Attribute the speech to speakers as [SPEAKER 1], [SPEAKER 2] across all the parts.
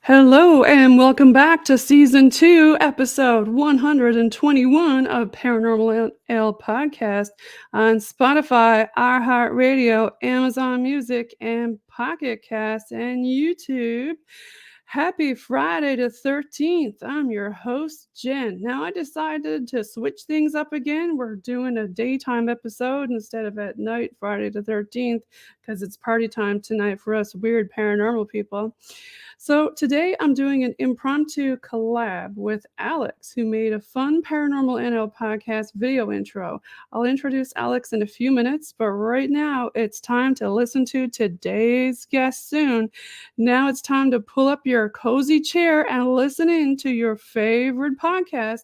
[SPEAKER 1] Hello and welcome back to Season 2, Episode 121 of Paranormal NL Podcast on Spotify, iHeartRadio, Amazon Music, and Pocket Cast and YouTube. Happy Friday the 13th. I'm your host, Jen. Now, I decided to switch things up again. We're doing a daytime episode instead of at night, Friday the 13th, because it's party time tonight for us weird paranormal people. So today I'm doing an impromptu collab with Alex, who made a fun Paranormal NL podcast video intro. I'll introduce Alex in a few minutes, but right now it's time to listen to today's guest soon. Now it's time to pull up your cozy chair and listen in to your favorite podcast.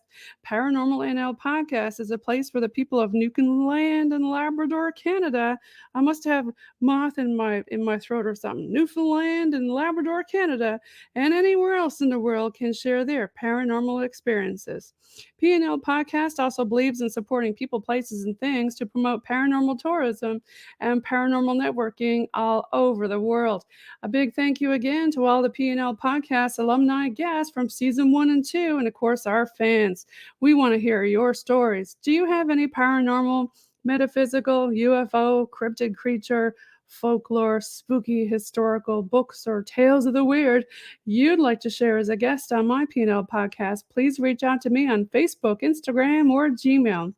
[SPEAKER 1] Paranormal NL Podcast is a place for the people of Newfoundland and Labrador, Canada. I must have moth in my throat or something. Newfoundland and Labrador, Canada, and anywhere else in the world can share their paranormal experiences. PNL Podcast also believes in supporting people, places, and things to promote paranormal tourism and paranormal networking all over the world. A big thank you again to all the PNL Podcast alumni guests from Season 1 and 2, and of course our fans. We want to hear your stories. Do you have any paranormal, metaphysical, UFO, cryptid creature, folklore, spooky, historical books, or tales of the weird you'd like to share as a guest on my PNL podcast? Please reach out to me on Facebook, Instagram, or Gmail.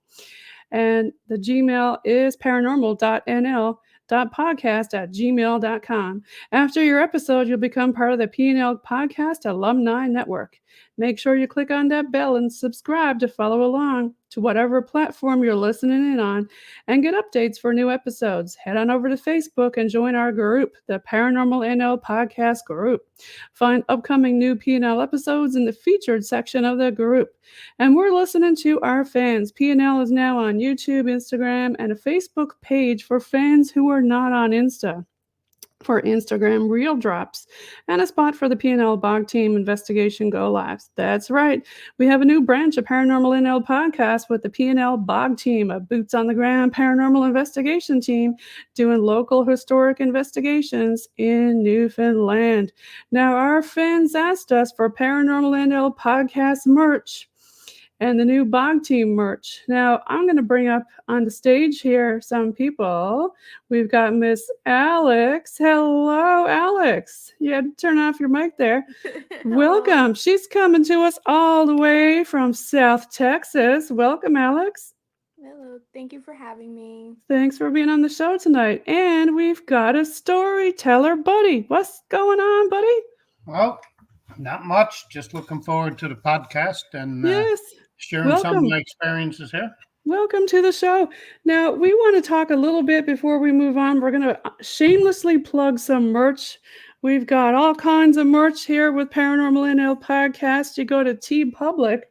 [SPEAKER 1] And the Gmail is paranormal.nl.podcast@gmail.com. After your episode, you'll become part of the PNL Podcast Alumni Network. Make sure you click on that bell and subscribe to follow along to whatever platform you're listening in on and get updates for new episodes. Head on over to Facebook and join our group, the Paranormal NL Podcast Group. Find upcoming new PNL episodes in the featured section of the group. And we're listening to our fans. PNL is now on YouTube, Instagram, and a Facebook page for fans who are not on Insta for Instagram Reel Drops, and a spot for the PNL Bog Team Investigation Go Lives. That's right. We have a new branch of Paranormal NL Podcast with the PNL Bog Team, a boots-on-the-ground paranormal investigation team doing local historic investigations in Newfoundland. Now, our fans asked us for Paranormal NL Podcast merch and the new Bog Team merch. Now, I'm going to bring up on the stage here some people. We've got Miss Alex. Hello, Alex. You had to turn off your mic there. Welcome. She's coming to us all the way from South Texas. Welcome, Alex.
[SPEAKER 2] Hello, thank you for having me.
[SPEAKER 1] Thanks for being on the show tonight. And we've got a storyteller, Buddy. What's going on, Buddy?
[SPEAKER 3] Well, not much. Just looking forward to the podcast and
[SPEAKER 1] Yes.
[SPEAKER 3] sharing some of my experiences here.
[SPEAKER 1] Welcome to the show. Now, we want to talk a little bit before we move on. We're going to shamelessly plug some merch. We've got all kinds of merch here with Paranormal NL Podcast. You go to TeePublic.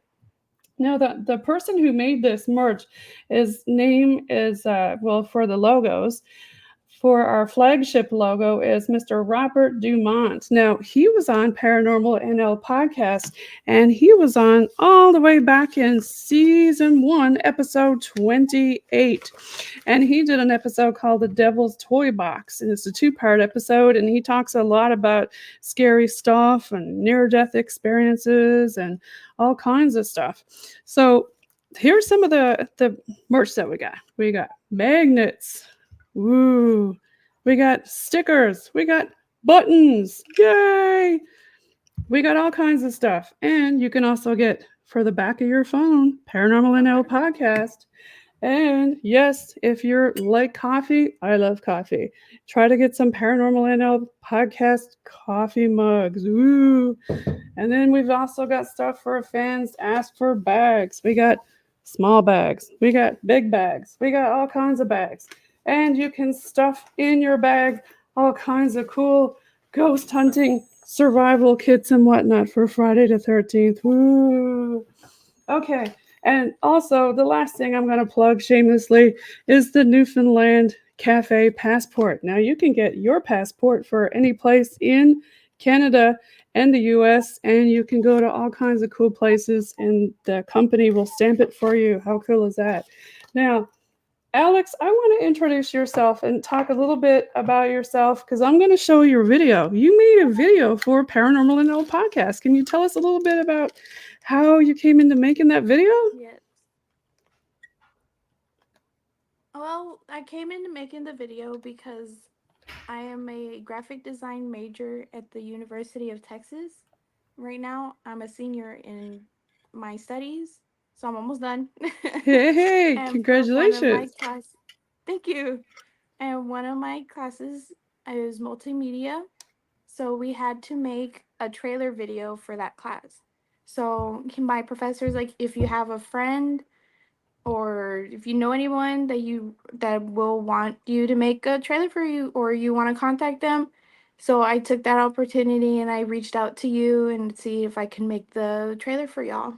[SPEAKER 1] Now, the person who made this merch, his name is, for the logos, for our flagship logo is Mr. Robert Dumont. Now, he was on Paranormal NL Podcast, and he was on all the way back in Season 1, Episode 28. And he did an episode called The Devil's Toy Box, and it's a 2-part episode, and he talks a lot about scary stuff and near-death experiences and all kinds of stuff. So here's some of the merch that we got. We got magnets. Ooh, we got stickers. We got buttons. Yay! We got all kinds of stuff. And you can also get, for the back of your phone, Paranormal NL Podcast. And yes, if you're like coffee, I love coffee. Try to get some Paranormal NL Podcast coffee mugs. Ooh. And then we've also got stuff for fans. Ask for bags. We got small bags. We got big bags. We got all kinds of bags. And you can stuff in your bag all kinds of cool ghost hunting survival kits and whatnot for Friday the 13th. Woo! Okay. And also, the last thing I'm going to plug shamelessly is the Newfoundland Cafe Passport. Now, you can get your passport for any place in Canada and the US, and you can go to all kinds of cool places, and the company will stamp it for you. How cool is that? Now, Alex, I want to introduce yourself and talk a little bit about yourself because I'm going to show your video. You made a video for Paranormal NL Podcast. Can you tell us a little bit about how you came into making that video?
[SPEAKER 2] Yes. Well, I came into making the video because I am a graphic design major at the University of Texas. Right now, I'm a senior in my studies, so I'm almost done.
[SPEAKER 1] Hey,
[SPEAKER 2] And for one of my
[SPEAKER 1] congratulations.
[SPEAKER 2] thank you. And one of my classes is multimedia, so we had to make a trailer video for that class. So my professor's like, if you have a friend or if you know anyone that will want you to make a trailer for you or you want to contact them. So I took that opportunity and I reached out to you and see if I can make the trailer for y'all.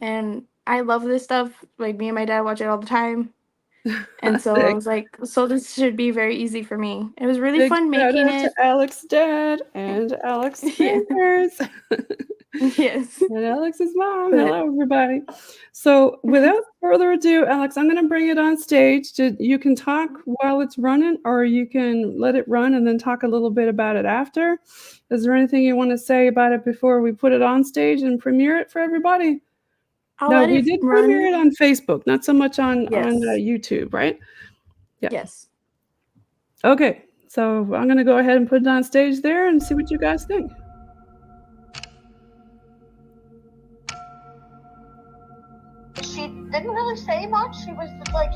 [SPEAKER 2] And I love this stuff. Like me and my dad watch it all the time. And so I
[SPEAKER 1] Big,
[SPEAKER 2] was like, so this should be very easy for me. It was really
[SPEAKER 1] big
[SPEAKER 2] fun
[SPEAKER 1] shout
[SPEAKER 2] making
[SPEAKER 1] out to
[SPEAKER 2] it.
[SPEAKER 1] Alex's dad and Alex's
[SPEAKER 2] Yeah.
[SPEAKER 1] fingers.
[SPEAKER 2] Yes.
[SPEAKER 1] And Alex's mom.
[SPEAKER 2] But
[SPEAKER 1] Hello, everybody. So, without further ado, Alex, I'm going to bring it on stage. You can talk while it's running, or you can let it run and then talk a little bit about it after. Is there anything you want to say about it before we put it on stage and premiere it for everybody?
[SPEAKER 2] I'll
[SPEAKER 1] No,
[SPEAKER 2] let
[SPEAKER 1] we
[SPEAKER 2] it
[SPEAKER 1] did premiere
[SPEAKER 2] run.
[SPEAKER 1] it on Facebook, not so much on
[SPEAKER 2] Yes.
[SPEAKER 1] YouTube, right? Yeah.
[SPEAKER 2] Yes.
[SPEAKER 1] Okay. So I'm going to go ahead and put it on stage there and see what you guys think.
[SPEAKER 4] She didn't really say much. She was just like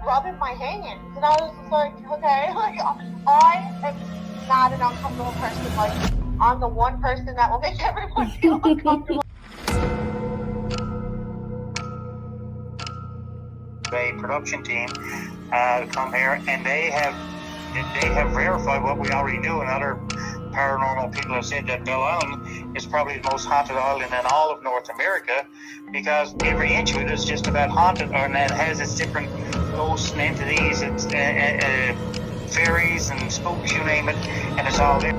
[SPEAKER 4] rubbing my hands, and I was just like, okay, like I am not an uncomfortable person. Like I'm the one person that will make everyone feel uncomfortable.
[SPEAKER 5] A production team come here, and they have verified what we already knew, and other paranormal people have said that Belle Island is probably the most haunted island in all of North America, because every inch of it is just about haunted, and it has its different ghosts and entities, it's fairies and spooks, you name it, and it's all there.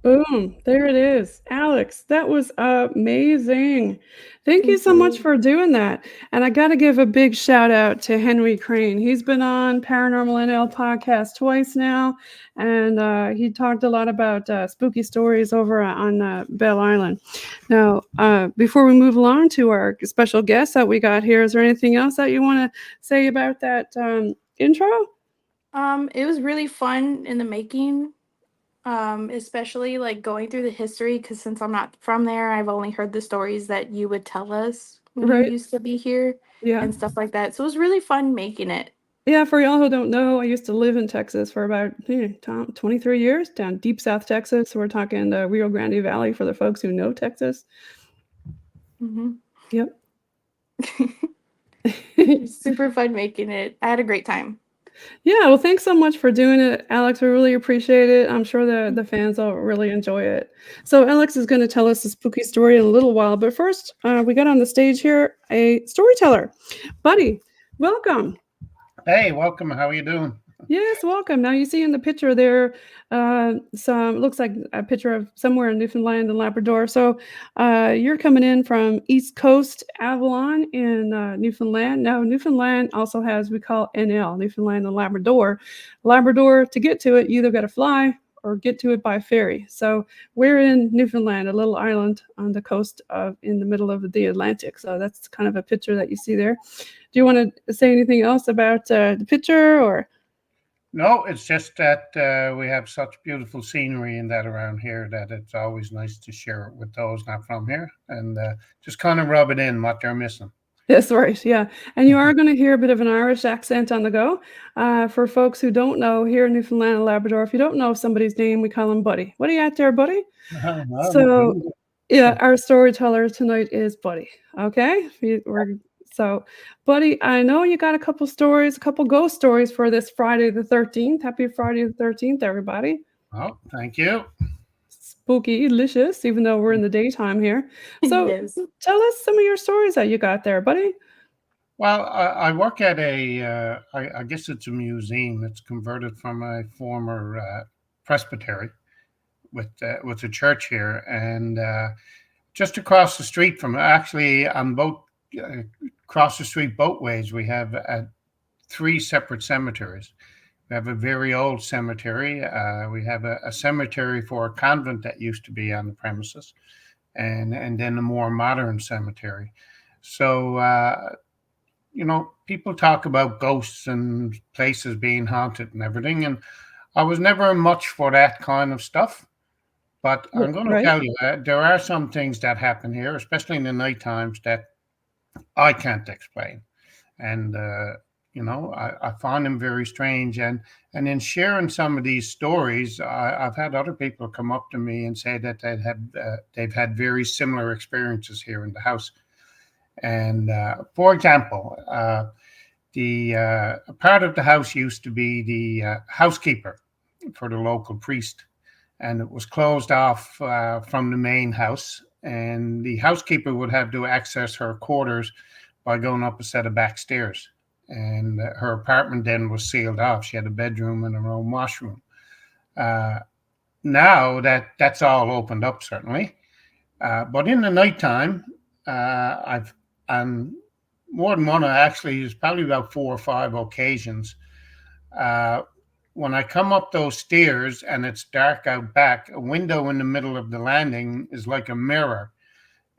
[SPEAKER 1] Boom, there it is. Alex, that was amazing. Thank you
[SPEAKER 2] Thank
[SPEAKER 1] so much
[SPEAKER 2] you.
[SPEAKER 1] for doing that. And I got to give a big shout out to Henry Crane. He's been on Paranormal NL podcast twice now, and he talked a lot about spooky stories over on Belle Island. Now, before we move along to our special guest that we got here, is there anything else that you want to say about that intro?
[SPEAKER 2] It was really fun in the making. Especially like going through the history, because since I'm not from there, I've only heard the stories that you would tell us when you
[SPEAKER 1] Right.
[SPEAKER 2] used to be here
[SPEAKER 1] Yeah.
[SPEAKER 2] and stuff like that. So it was really fun making it.
[SPEAKER 1] Yeah, for y'all who don't know, I used to live in Texas for about 23 years down deep South Texas. So we're talking the Rio Grande Valley for the folks who know Texas.
[SPEAKER 2] Mm-hmm.
[SPEAKER 1] Yep.
[SPEAKER 2] It was super fun making it. I had a great time.
[SPEAKER 1] Yeah, well, thanks so much for doing it, Alex. We really appreciate it. I'm sure the fans will really enjoy it. So Alex is going to tell us a spooky story in a little while. But first, we got on the stage here a storyteller. Buddy, welcome.
[SPEAKER 3] Hey, welcome. How are you doing?
[SPEAKER 1] Yes, welcome. Now you see in the picture there, some looks like a picture of somewhere in Newfoundland and Labrador. So you're coming in from East Coast Avalon in Newfoundland. Now Newfoundland also has, we call NL, Newfoundland and Labrador. Labrador, to get to it, you either got to fly or get to it by ferry. So we're in Newfoundland, a little island on the coast in the middle of the Atlantic. So that's kind of a picture that you see there. Do you want to say anything else about the picture or?
[SPEAKER 3] No, it's just that we have such beautiful scenery and that around here that it's always nice to share it with those not from here and just kind of rub it in what they're missing.
[SPEAKER 1] That's right, yeah. And you are going to hear a bit of an Irish accent on the go. For folks who don't know, here in Newfoundland and Labrador, if you don't know somebody's name, we call him Buddy. What are you at there, Buddy? So, yeah, our storyteller tonight is Buddy, okay? So, Buddy, I know you got a couple ghost stories for this Friday the 13th. Happy Friday the 13th, everybody.
[SPEAKER 3] Oh, thank you.
[SPEAKER 1] Spooky, delicious, even though we're in the daytime here. So
[SPEAKER 2] Yes.
[SPEAKER 1] tell us some of your stories that you got there, Buddy.
[SPEAKER 3] Well, I work at I guess it's a museum. It's converted from a former presbytery with a church here, and just across the street from it, actually on both uh, across the street both ways, we have three separate cemeteries. We have a very old cemetery. We have a cemetery for a convent that used to be on the premises, and then a more modern cemetery. So people talk about ghosts and places being haunted and everything, and I was never much for that kind of stuff. But I'm going to
[SPEAKER 1] Right.
[SPEAKER 3] tell you that there are some things that happen here, especially in the night times, that I can't explain. And I find them very strange. And in sharing some of these stories, I've had other people come up to me and say that they've had very similar experiences here in the house. And for example, the part of the house used to be the housekeeper for the local priest, and it was closed off from the main house. And the housekeeper would have to access her quarters by going up a set of back stairs. And her apartment then was sealed off. She had a bedroom and her own washroom. Uh, Now that's all opened up, certainly. But in the nighttime, I've on more than one, actually, there's probably about 4 or 5 occasions. Uh, when I come up those stairs and it's dark out back, a window in the middle of the landing is like a mirror,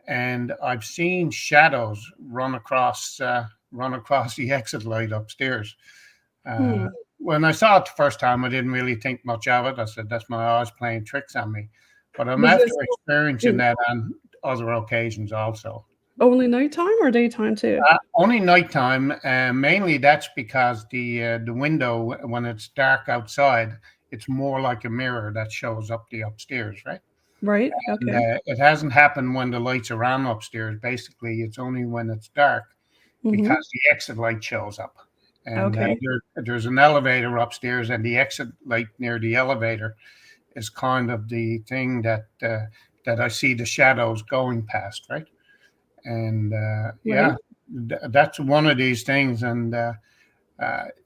[SPEAKER 3] and I've seen shadows run across the exit light upstairs. Uh, when I saw it the first time, I didn't really think much of it. I said, "That's my eyes playing tricks on me." But I'm
[SPEAKER 1] Was
[SPEAKER 3] after
[SPEAKER 1] this
[SPEAKER 3] experiencing
[SPEAKER 1] in
[SPEAKER 3] that on other occasions also.
[SPEAKER 1] only nighttime or daytime too?
[SPEAKER 3] Only nighttime, mainly that's because the window, when it's dark outside, it's more like a mirror that shows up the upstairs, right?
[SPEAKER 1] Right.
[SPEAKER 3] And
[SPEAKER 1] Okay.
[SPEAKER 3] it hasn't happened when the lights are on upstairs. Basically, it's only when it's dark
[SPEAKER 1] Mm-hmm.
[SPEAKER 3] because the exit light shows up. And
[SPEAKER 1] Okay.
[SPEAKER 3] there's an elevator upstairs, and the exit light near the elevator is kind of the thing that I see the shadows going past, right? And
[SPEAKER 1] Right.
[SPEAKER 3] that's one of these things. And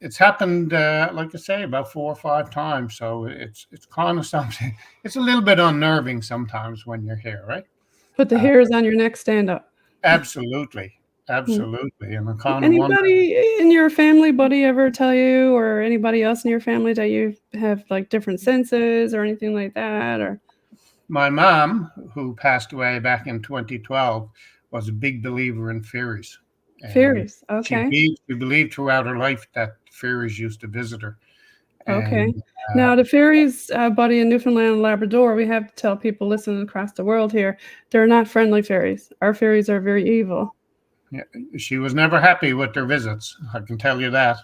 [SPEAKER 3] it's happened, like I say, about 4 or 5 times. So it's kind of something. It's a little bit unnerving sometimes when you're here, right?
[SPEAKER 1] Put the
[SPEAKER 3] Uh,
[SPEAKER 1] hairs on your neck stand up.
[SPEAKER 3] Absolutely,
[SPEAKER 1] Mm.
[SPEAKER 3] absolutely. And I kind of wonder.
[SPEAKER 1] Anybody in your family, buddy, ever tell you, or anybody else in your family, that you have like different senses or anything like that? Or
[SPEAKER 3] My mom, who passed away back in 2012, was a big believer in fairies, and
[SPEAKER 1] fairies? Okay.
[SPEAKER 3] she believed throughout her life that fairies used to visit her.
[SPEAKER 1] Okay.
[SPEAKER 3] And
[SPEAKER 1] Now, the fairies, buddy, in Newfoundland and Labrador, we have to tell people listening across the world here, they're not friendly fairies. Our fairies are very evil.
[SPEAKER 3] yeah, she was never happy with their visits. I can tell you that.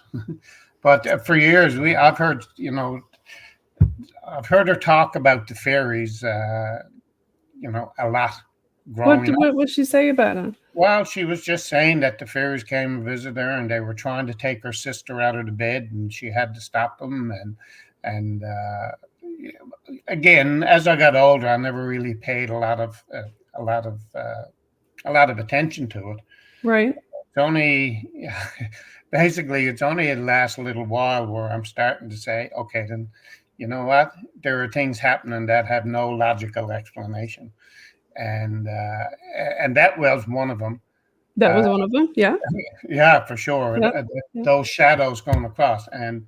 [SPEAKER 3] But for years, I've heard her talk about the fairies, a lot growing up.
[SPEAKER 1] What would she say about it?
[SPEAKER 3] Well, she was just saying that the fairies came and visited her, and they were trying to take her sister out of the bed, and she had to stop them. And again, as I got older, I never really paid a lot of attention to it.
[SPEAKER 1] Right.
[SPEAKER 3] It's only basically it's only the last little while where I'm starting to say, okay, then you know what? There are things happening that have no logical explanation, and that was one of them.
[SPEAKER 1] That
[SPEAKER 3] Uh,
[SPEAKER 1] was one of them. Yeah.
[SPEAKER 3] yeah, for sure.
[SPEAKER 1] Yep. Yep.
[SPEAKER 3] Those shadows going across, and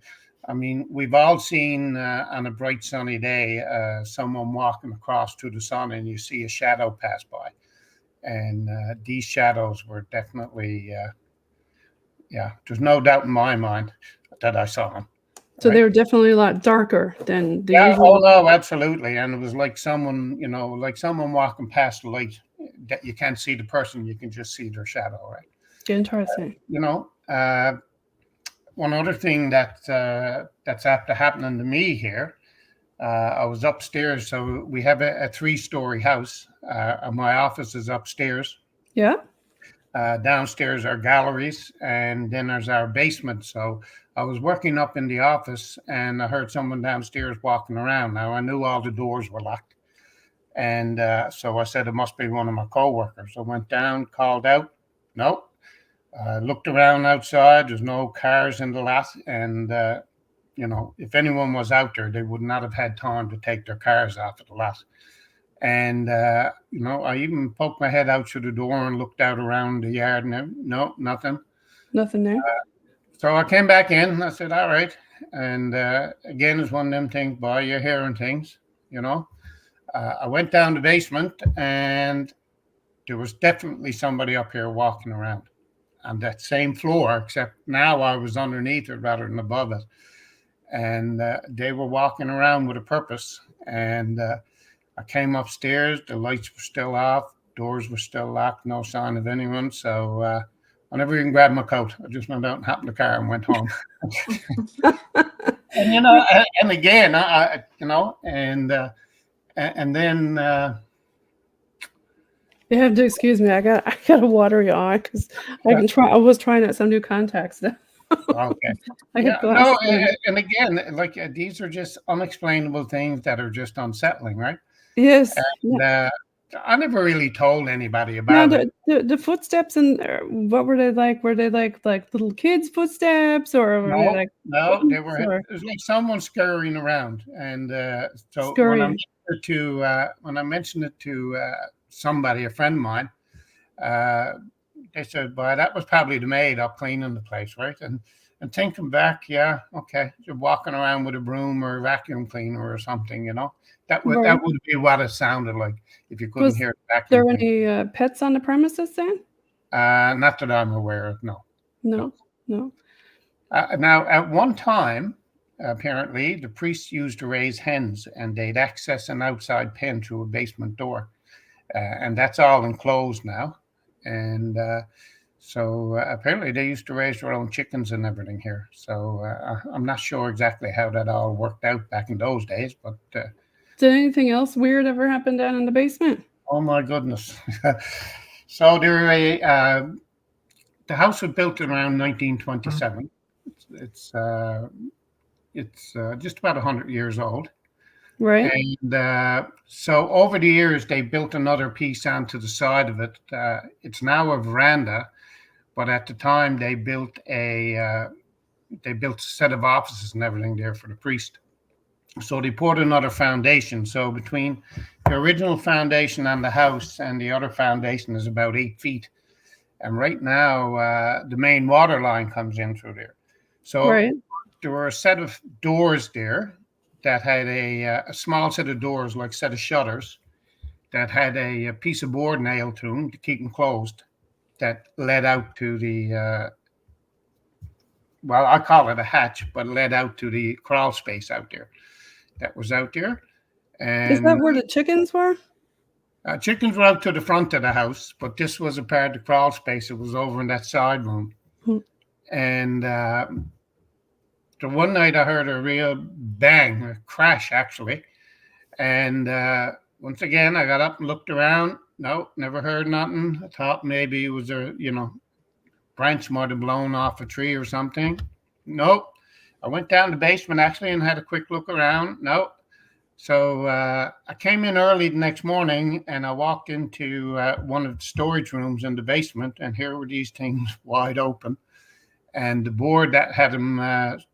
[SPEAKER 3] I mean, we've all seen on a bright sunny day someone walking across to the sun, and you see a shadow pass by, and these shadows were definitely, yeah. There's no doubt in my mind that I saw them.
[SPEAKER 1] So
[SPEAKER 3] Right.
[SPEAKER 1] they were definitely a lot darker than the
[SPEAKER 3] Yeah. Oh
[SPEAKER 1] usual.
[SPEAKER 3] no, absolutely. And it was like like someone walking past the light that you can't see the person, you can just see their shadow, right?
[SPEAKER 1] Interesting.
[SPEAKER 3] One other thing that's after happening to me here. I was upstairs, so we have a 3-story house. My office is upstairs.
[SPEAKER 1] Yeah.
[SPEAKER 3] Downstairs are galleries, and then there's our basement. So I was working up in the office, and I heard someone downstairs walking around. Now I knew all the doors were locked, and so I said it must be one of my coworkers. I went down, called out. Nope. Looked around outside. There's no cars in the lot, and if anyone was out there, they would not have had time to take their cars off of the lot. And I even poked my head out through the door and looked out around the yard, and no, nothing.
[SPEAKER 1] Nothing there.
[SPEAKER 3] So I came back in. And I said, "All right." And again, it's one of them things. Boy, you're hearing things. I went down the basement, and there was definitely somebody up here walking around on that same floor, except now I was underneath it rather than above it. And they were walking around with a purpose. And I came upstairs. The lights were still off. Doors were still locked. No sign of anyone. So I never even grabbed my coat. I just went out and hopped in the car and went home. And again, and then.
[SPEAKER 1] You have to excuse me. I got a watery eye because I was trying out some new contacts.
[SPEAKER 3] Okay. And again, these are just unexplainable things that are just unsettling, right?
[SPEAKER 1] Yes.
[SPEAKER 3] And, I never really told anybody about it.
[SPEAKER 1] The footsteps, and what were they like? Were they like little kids' footsteps, or were they like?
[SPEAKER 3] No, they were. It was like someone scurrying around, and so
[SPEAKER 1] scurrying.
[SPEAKER 3] When I mentioned it to somebody, a friend of mine, they said, "Boy, that was probably the maid up cleaning the place, right?" And thinking back, yeah, okay, you're walking around with a broom or a vacuum cleaner or something, that would be what it sounded like if you couldn't hear the vacuum.
[SPEAKER 1] Were there any pets on the premises then?
[SPEAKER 3] Not that I'm aware of. No.
[SPEAKER 1] No.
[SPEAKER 3] Now, at one time, apparently, the priests used to raise hens, and they'd access an outside pen through a basement door. And that's all enclosed now. And so apparently they used to raise their own chickens and everything here. So I'm not sure exactly how that all worked out back in those days. But
[SPEAKER 1] did anything else weird ever happen down in the basement?
[SPEAKER 3] Oh, my goodness. So the house was built around 1927. It's just about 100 years old.
[SPEAKER 1] Right.
[SPEAKER 3] And so over the years, they built another piece onto the side of it. It's now a veranda, but at the time they built a set of offices and everything there for the priest. So they poured another foundation. So between the original foundation on the house and the other foundation is about 8 feet. And right now, the main water line comes in through there. So there were a set of doors there that had a small set of doors, like a set of shutters, that had a piece of board nailed to them to keep them closed, that led out to the, I call it a hatch, but led out to the crawl space out there. That was out there. And
[SPEAKER 1] is that where the chickens were?
[SPEAKER 3] Chickens were out to the front of the house, but this was a part of the crawl space. It was over in that side room. And so one night I heard a real bang, a crash actually. And once again, I got up and looked around. No, never heard nothing. I thought maybe it was a, branch might have blown off a tree or something. Nope. I went down the basement actually and had a quick look around. Nope. So I came in early the next morning and I walked into one of the storage rooms in the basement, and here were these things wide open. And the board that had them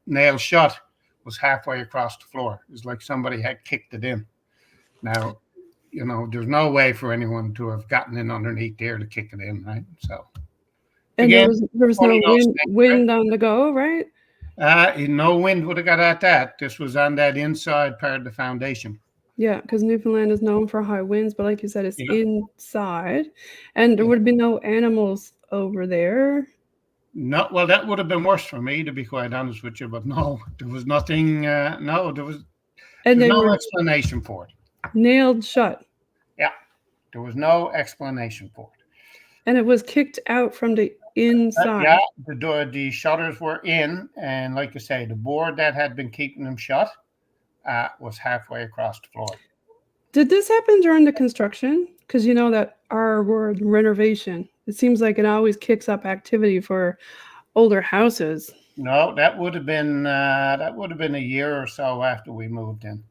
[SPEAKER 3] nailed shut was halfway across the floor. It was like somebody had kicked it in. Now, there's no way for anyone to have gotten in underneath there to kick it in, right? So,
[SPEAKER 1] and again, there was no wind
[SPEAKER 3] right?
[SPEAKER 1] On the go, right?
[SPEAKER 3] No wind would have got at that. This was on that inside part of the foundation.
[SPEAKER 1] Yeah, because Newfoundland is known for high winds, but like you said, it's inside, and there would have been no animals over there.
[SPEAKER 3] No, well, that would have been worse for me, to be quite honest with you. But no, there was nothing. No, there was no explanation for it.
[SPEAKER 1] Nailed shut.
[SPEAKER 3] Yeah, there was no explanation for it.
[SPEAKER 1] And it was kicked out from the inside.
[SPEAKER 3] Yeah, the door, the shutters were in, and like you say, the board that had been keeping them shut was halfway across the floor.
[SPEAKER 1] Did this happen during the construction? Because you know that R word, renovation. It seems like it always kicks up activity for older houses.
[SPEAKER 3] No, that would have been a year or so after we moved in.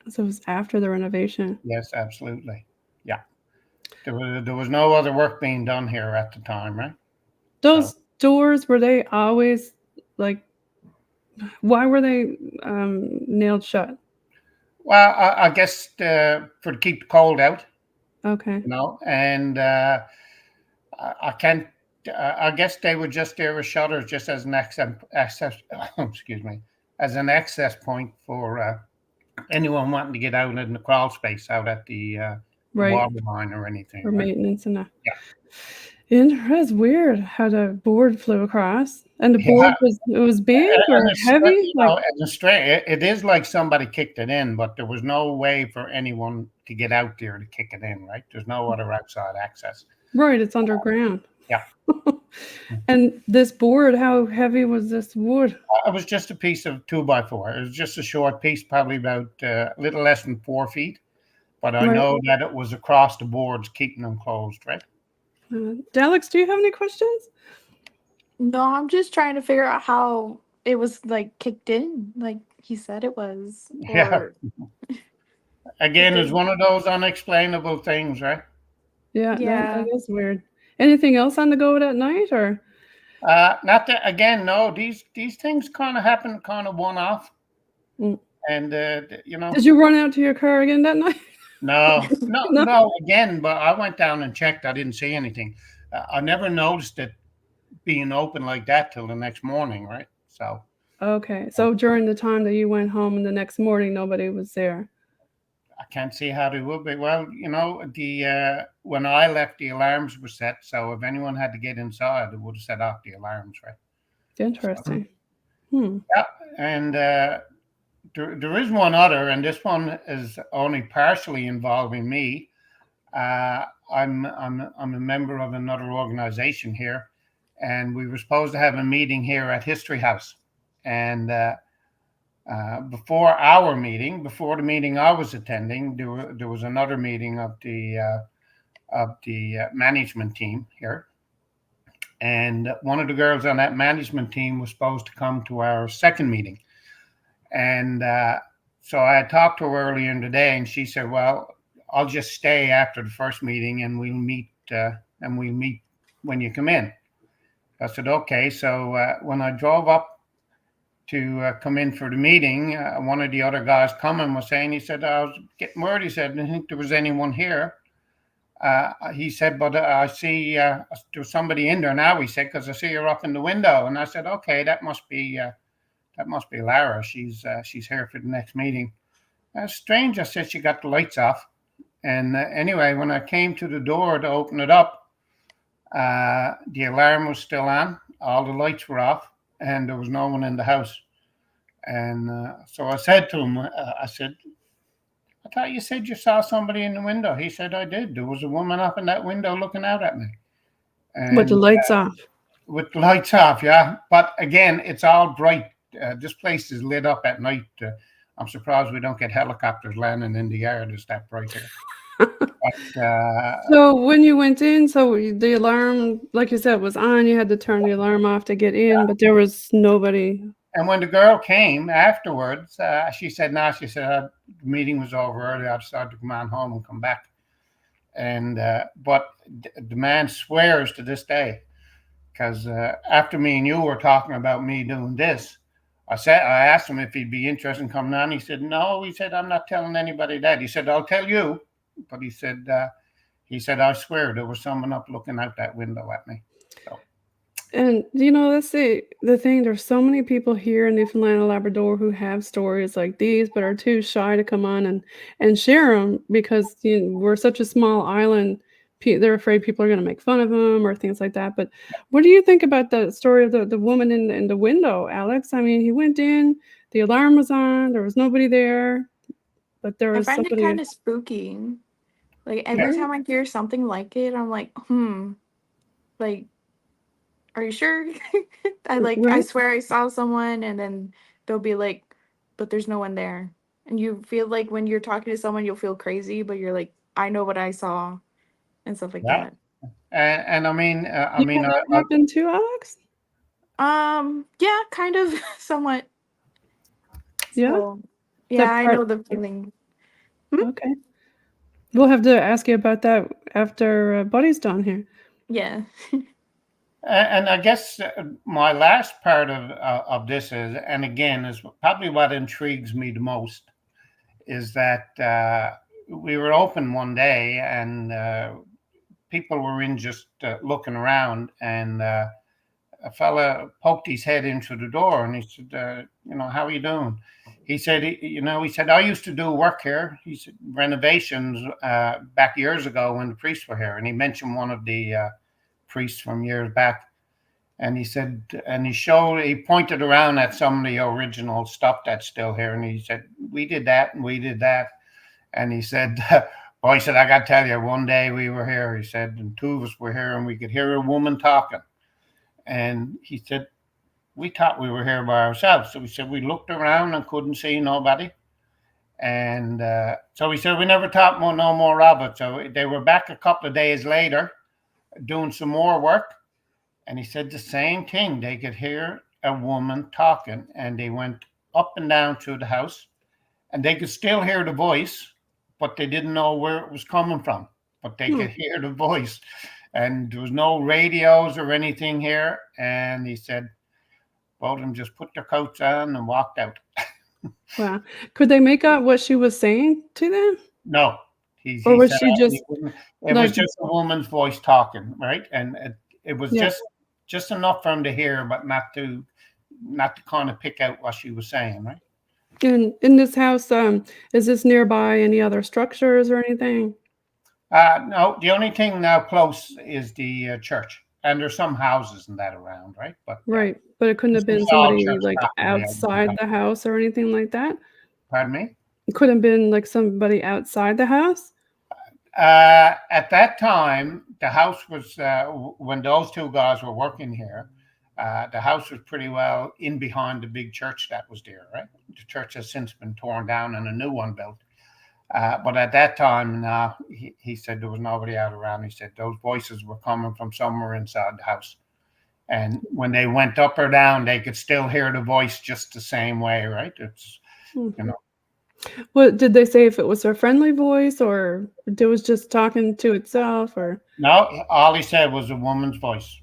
[SPEAKER 1] So it was after the renovation.
[SPEAKER 3] Yes, absolutely. Yeah, there was no other work being done here at the time, right?
[SPEAKER 1] Those doors, were they always like, why were they nailed shut?
[SPEAKER 3] Well, I guess to keep the cold out,
[SPEAKER 1] Okay.
[SPEAKER 3] you know, and I can't. I guess they were just there as shutters, just as an access. Excuse me, as an access point for anyone wanting to get out in the crawl space out at the
[SPEAKER 1] Right.
[SPEAKER 3] water line or anything.
[SPEAKER 1] For
[SPEAKER 3] Right?
[SPEAKER 1] maintenance and that.
[SPEAKER 3] Yeah.
[SPEAKER 1] It's weird how the board flew across. And the
[SPEAKER 3] Yeah.
[SPEAKER 1] board was big or
[SPEAKER 3] And it's
[SPEAKER 1] heavy?
[SPEAKER 3] you know, and it's straight. It is like somebody kicked it in, but there was no way for anyone to get out there to kick it in. Right? There's no other outside access.
[SPEAKER 1] Right, it's underground.
[SPEAKER 3] Yeah.
[SPEAKER 1] And this board, how heavy was this wood?
[SPEAKER 3] It was just a piece of 2x4. It was just a short piece, probably about a little less than 4 feet. But I
[SPEAKER 1] Right.
[SPEAKER 3] know that it was across the boards, keeping them closed, right?
[SPEAKER 1] Alex, do you have any questions?
[SPEAKER 2] No, I'm just trying to figure out how it was like kicked in, like he said it was.
[SPEAKER 3] Yeah.
[SPEAKER 2] Or
[SPEAKER 3] Again, it's one of those unexplainable things, right?
[SPEAKER 1] Yeah,
[SPEAKER 2] Yeah.
[SPEAKER 1] that is weird. Anything else on the go that night, or?
[SPEAKER 3] Not that again. No, these things kind of happen, kind of one off,
[SPEAKER 1] Mm.
[SPEAKER 3] and you know.
[SPEAKER 1] Did you run out to your car again that night?
[SPEAKER 3] No,
[SPEAKER 1] No.
[SPEAKER 3] no. Again, but I went down and checked. I didn't see anything. I never noticed it being open like that till the next morning, right? So
[SPEAKER 1] Okay, so during the time that you went home and the next morning, nobody was there.
[SPEAKER 3] I can't see how they would be. Well, you know, the when I left, the alarms were set. So if anyone had to get inside, they would have set off the alarms, right?
[SPEAKER 1] Interesting.
[SPEAKER 3] Yeah, and there is one other, and this one is only partially involving me. I'm a member of another organization here, and we were supposed to have a meeting here at History House, and before the meeting I was attending, there was another meeting of the management team here, and one of the girls on that management team was supposed to come to our second meeting. And so I had talked to her earlier in the day, and she said, "Well, I'll just stay after the first meeting, and we'll meet when you come in." I said, "Okay." So when I drove up to come in for the meeting, one of the other guys coming was saying, he said, "I was getting word." He said, "I didn't think there was anyone here." He said, "But I see there's somebody in there now." He said, "Because I see her up in the window." And I said, "Okay, that must be Lara. She's here for the next meeting." That's strange. I said she got the lights off. And anyway, when I came to the door to open it up, the alarm was still on. All the lights were off, and there was no one in the house. And so I said to him, I said, "I thought you said you saw somebody in the window." He said, "I did. There was a woman up in that window looking out at me." And,
[SPEAKER 1] With the lights off.
[SPEAKER 3] With the lights off, yeah. But again, it's all bright. This place is lit up at night. I'm surprised we don't get helicopters landing in the yard. It's that bright here. But,
[SPEAKER 1] So when you went in, so the alarm, like you said, was on. You had to turn the alarm off to get in, but there was nobody.
[SPEAKER 3] and when the girl came afterwards, she said, "No," she said, "The meeting was over early. I decided to come on home and come back." And but the man swears to this day, because after me and you were talking about me doing this, I asked him if he'd be interested in coming on. He said, "No." He said, "I'm not telling anybody that." He said, "I'll tell you," but he said, "I swear there was someone up looking out that window at me." So,
[SPEAKER 1] And that's the thing. There's so many people here in Newfoundland and Labrador who have stories like these, but are too shy to come on and share them because we're such a small island. They're afraid people are going to make fun of them or things like that. But what do you think about the story of the woman in the window, Alex? I mean, he went in, the alarm was on, there was nobody there, but there
[SPEAKER 2] I
[SPEAKER 1] was
[SPEAKER 2] find it
[SPEAKER 1] somebody.
[SPEAKER 2] kind of spooky. Like every time I hear something like it, I'm like, like, are you sure? I
[SPEAKER 1] Right?
[SPEAKER 2] swear I saw someone, and then they'll be like, but there's no one there. And you feel like when you're talking to someone, you'll feel crazy, but you're like, I know what I saw, and stuff like
[SPEAKER 3] yeah.
[SPEAKER 2] that.
[SPEAKER 3] And I mean,
[SPEAKER 1] You had that happen too, Alex?
[SPEAKER 2] Yeah, kind of, somewhat.
[SPEAKER 1] Yeah.
[SPEAKER 2] So, yeah, I
[SPEAKER 1] part-
[SPEAKER 2] know the feeling.
[SPEAKER 1] Okay. We'll have to ask you about that after Buddy's done here.
[SPEAKER 2] Yeah.
[SPEAKER 3] And I guess my last part of this is, and again, is probably what intrigues me the most, is that we were open one day and people were in just looking around, and a fella poked his head into the door and he said, how are you doing? He said, he said, I used to do work here. He said, renovations back years ago when the priests were here. And he mentioned one of the priests from years back. And he said, and he pointed around at some of the original stuff that's still here. And he said, we did that and we did that. And he said, boy, he said, I got to tell you, one day we were here, he said, and two of us were here and we could hear a woman talking. And he said, we thought we were here by ourselves. So he said, we looked around and couldn't see nobody. And so he said, we never thought no more of it. So they were back a couple of days later doing some more work. And he said the same thing. They could hear a woman talking, and they went up and down through the house, and they could still hear the voice, but they didn't know where it was coming from. But they could hear the voice. And there was no radios or anything here. And he said, both of them just put their coats on and walked out.
[SPEAKER 1] Wow. Could they make out what she was saying to them?
[SPEAKER 3] No.
[SPEAKER 1] Or was she just...
[SPEAKER 3] It was just a woman's voice talking, right? And it was just enough for him to hear, but not to kind of pick out what she was saying, right?
[SPEAKER 1] And in this house, is this nearby any other structures or anything?
[SPEAKER 3] No, the only thing now close is the church, and there's some houses and that around, right? But
[SPEAKER 1] right, but it couldn't have been somebody like outside the house or anything like that.
[SPEAKER 3] Pardon me?
[SPEAKER 1] It couldn't have been like somebody outside the house.
[SPEAKER 3] At that time, the house was when those two guys were working here. The house was pretty well in behind the big church that was there, right? The church has since been torn down and a new one built. But at that time, he said there was nobody out around. He said those voices were coming from somewhere inside the house. And when they went up or down, they could still hear the voice just the same way, right? It's,
[SPEAKER 1] What did they say, if it was a friendly voice or it was just talking to itself? Or
[SPEAKER 3] no, all he said was a woman's voice.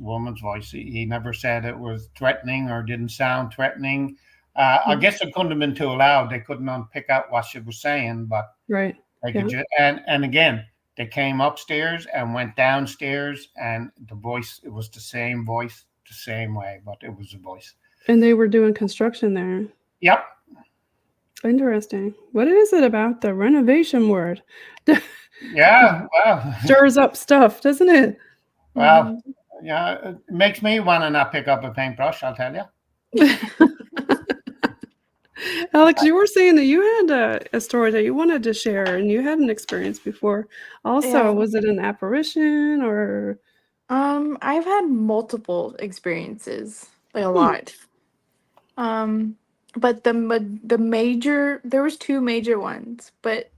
[SPEAKER 3] He never said it was threatening or didn't sound threatening. I guess it couldn't have been too loud. They couldn't pick out what she was saying, but
[SPEAKER 1] right.
[SPEAKER 3] They could and again, they came upstairs and went downstairs, and the voice, it was the same voice, the same way, but it was a voice.
[SPEAKER 1] And they were doing construction there.
[SPEAKER 3] Yep.
[SPEAKER 1] Interesting. What is it about the renovation word?
[SPEAKER 3] Yeah, well,
[SPEAKER 1] stirs up stuff, doesn't it?
[SPEAKER 3] Well, yeah, it makes me want to not pick up a paintbrush, I'll tell you.
[SPEAKER 1] Alex, you were saying that you had a story that you wanted to share, and you had an experience before. Also, was it an apparition or?
[SPEAKER 2] I've had multiple experiences, like a lot. But the major, there was two major ones, but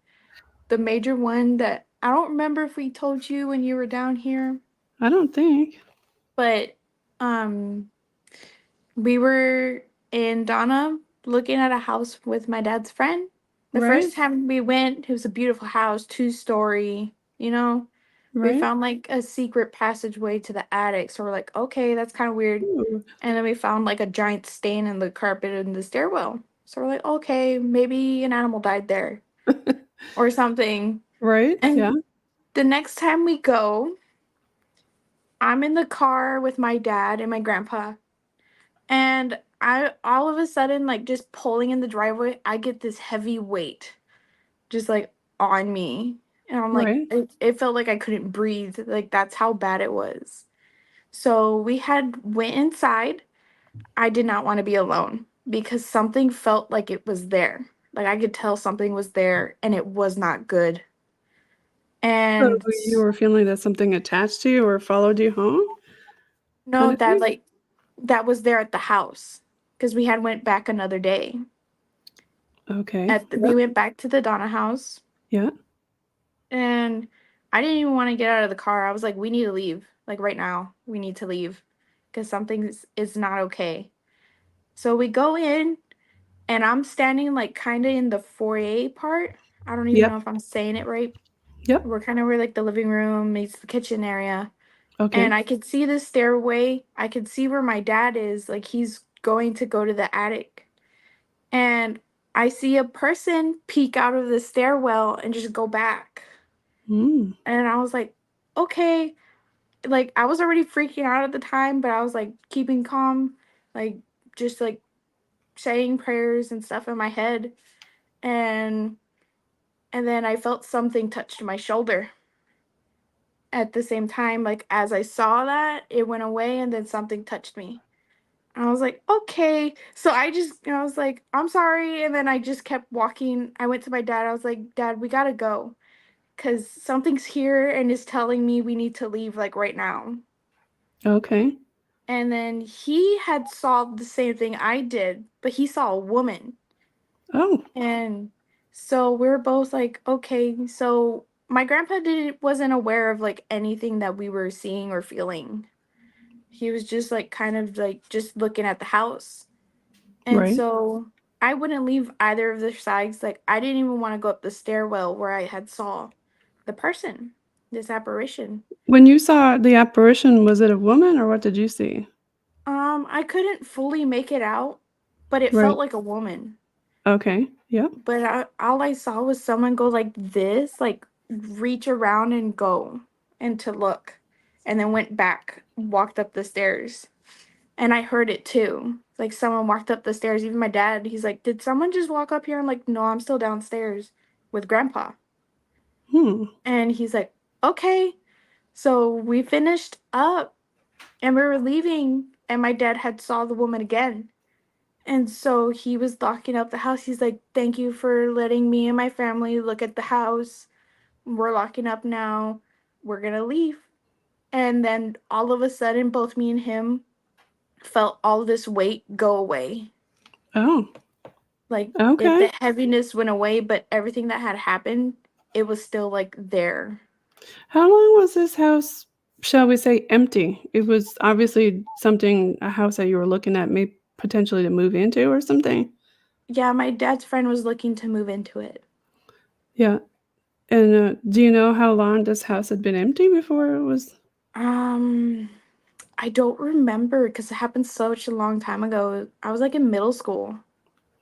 [SPEAKER 2] the major one that I don't remember if we told you when you were down here.
[SPEAKER 1] I don't think.
[SPEAKER 2] But we were in Donna looking at a house with my dad's friend. The first time we went, it was a beautiful house, 2-story, We found like a secret passageway to the attic. So we're like, okay, that's kind of weird.
[SPEAKER 1] Ooh.
[SPEAKER 2] And then we found like a giant stain in the carpet in the stairwell. So we're like, okay, maybe an animal died there or something.
[SPEAKER 1] Right.
[SPEAKER 2] And the next time we go, I'm in the car with my dad and my grandpa. And I all of a sudden, like just pulling in the driveway, I get this heavy weight just like on me. And I'm like, it felt like I couldn't breathe. Like that's how bad it was. So we went inside. I did not want to be alone because something felt like it was there. Like I could tell something was there and it was not good. And
[SPEAKER 1] so you were feeling that something attached to you or followed you home?
[SPEAKER 2] No, that was there at the house because we had went back another day.
[SPEAKER 1] Okay.
[SPEAKER 2] We went back to the Donna house.
[SPEAKER 1] Yeah.
[SPEAKER 2] And I didn't even want to get out of the car. I was like, we need to leave. Like right now, we need to leave because something is not okay. So we go in and I'm standing like kind of in the foyer part. I don't even know if I'm saying it right.
[SPEAKER 1] Yep.
[SPEAKER 2] We're kind of where like the living room meets the kitchen area.
[SPEAKER 1] Okay.
[SPEAKER 2] And I could see the stairway. I could see where my dad is. Like he's going to go to the attic. And I see a person peek out of the stairwell and just go back.
[SPEAKER 1] Mm.
[SPEAKER 2] And I was like, okay. Like I was already freaking out at the time, but I was like keeping calm, like just like saying prayers and stuff in my head. And and then I felt something touched my shoulder. At the same time, like as I saw that, it went away and then something touched me. I was like, okay. So I was like, I'm sorry. And then I just kept walking. I went to my dad. I was like, Dad, we gotta go. Because something's here and is telling me we need to leave like right now.
[SPEAKER 1] Okay.
[SPEAKER 2] And then he had saw the same thing I did, but he saw a woman.
[SPEAKER 1] Oh.
[SPEAKER 2] And so we're both like, okay. So my grandpa wasn't aware of like anything that we were seeing or feeling. He was just like kind of like just looking at the house. And
[SPEAKER 1] Right.
[SPEAKER 2] so I wouldn't leave either of the sides. Like I didn't even want to go up the stairwell where I had saw the person, this apparition.
[SPEAKER 1] When you saw the apparition, was it a woman or what did you see?
[SPEAKER 2] I couldn't fully make it out, but it
[SPEAKER 1] Right.
[SPEAKER 2] felt like a woman.
[SPEAKER 1] Okay. Yep.
[SPEAKER 2] But all I saw was someone go like this, like reach around and go and to look, and then went back, walked up the stairs. And I heard it too. Like someone walked up the stairs. Even my dad, he's like, "Did someone just walk up here?" I'm like, "No, I'm still downstairs with Grandpa."
[SPEAKER 1] Hmm.
[SPEAKER 2] And he's like, "Okay." So we finished up and we were leaving, and my dad had saw the woman again. And so he was locking up the house. He's like, "Thank you for letting me and my family look at the house. We're locking up now. We're gonna leave." And then all of a sudden, both me and him felt all this weight go away.
[SPEAKER 1] Oh.
[SPEAKER 2] Like
[SPEAKER 1] Okay.
[SPEAKER 2] the heaviness went away, but everything that had happened, it was still like there.
[SPEAKER 1] How long was this house, shall we say, empty? It was obviously a house that you were looking at, maybe potentially to move into or something.
[SPEAKER 2] Yeah, my dad's friend was looking to move into it.
[SPEAKER 1] Yeah. And do you know how long this house had been empty before it was?
[SPEAKER 2] I don't remember because it happened such a long time ago. I was like in middle school.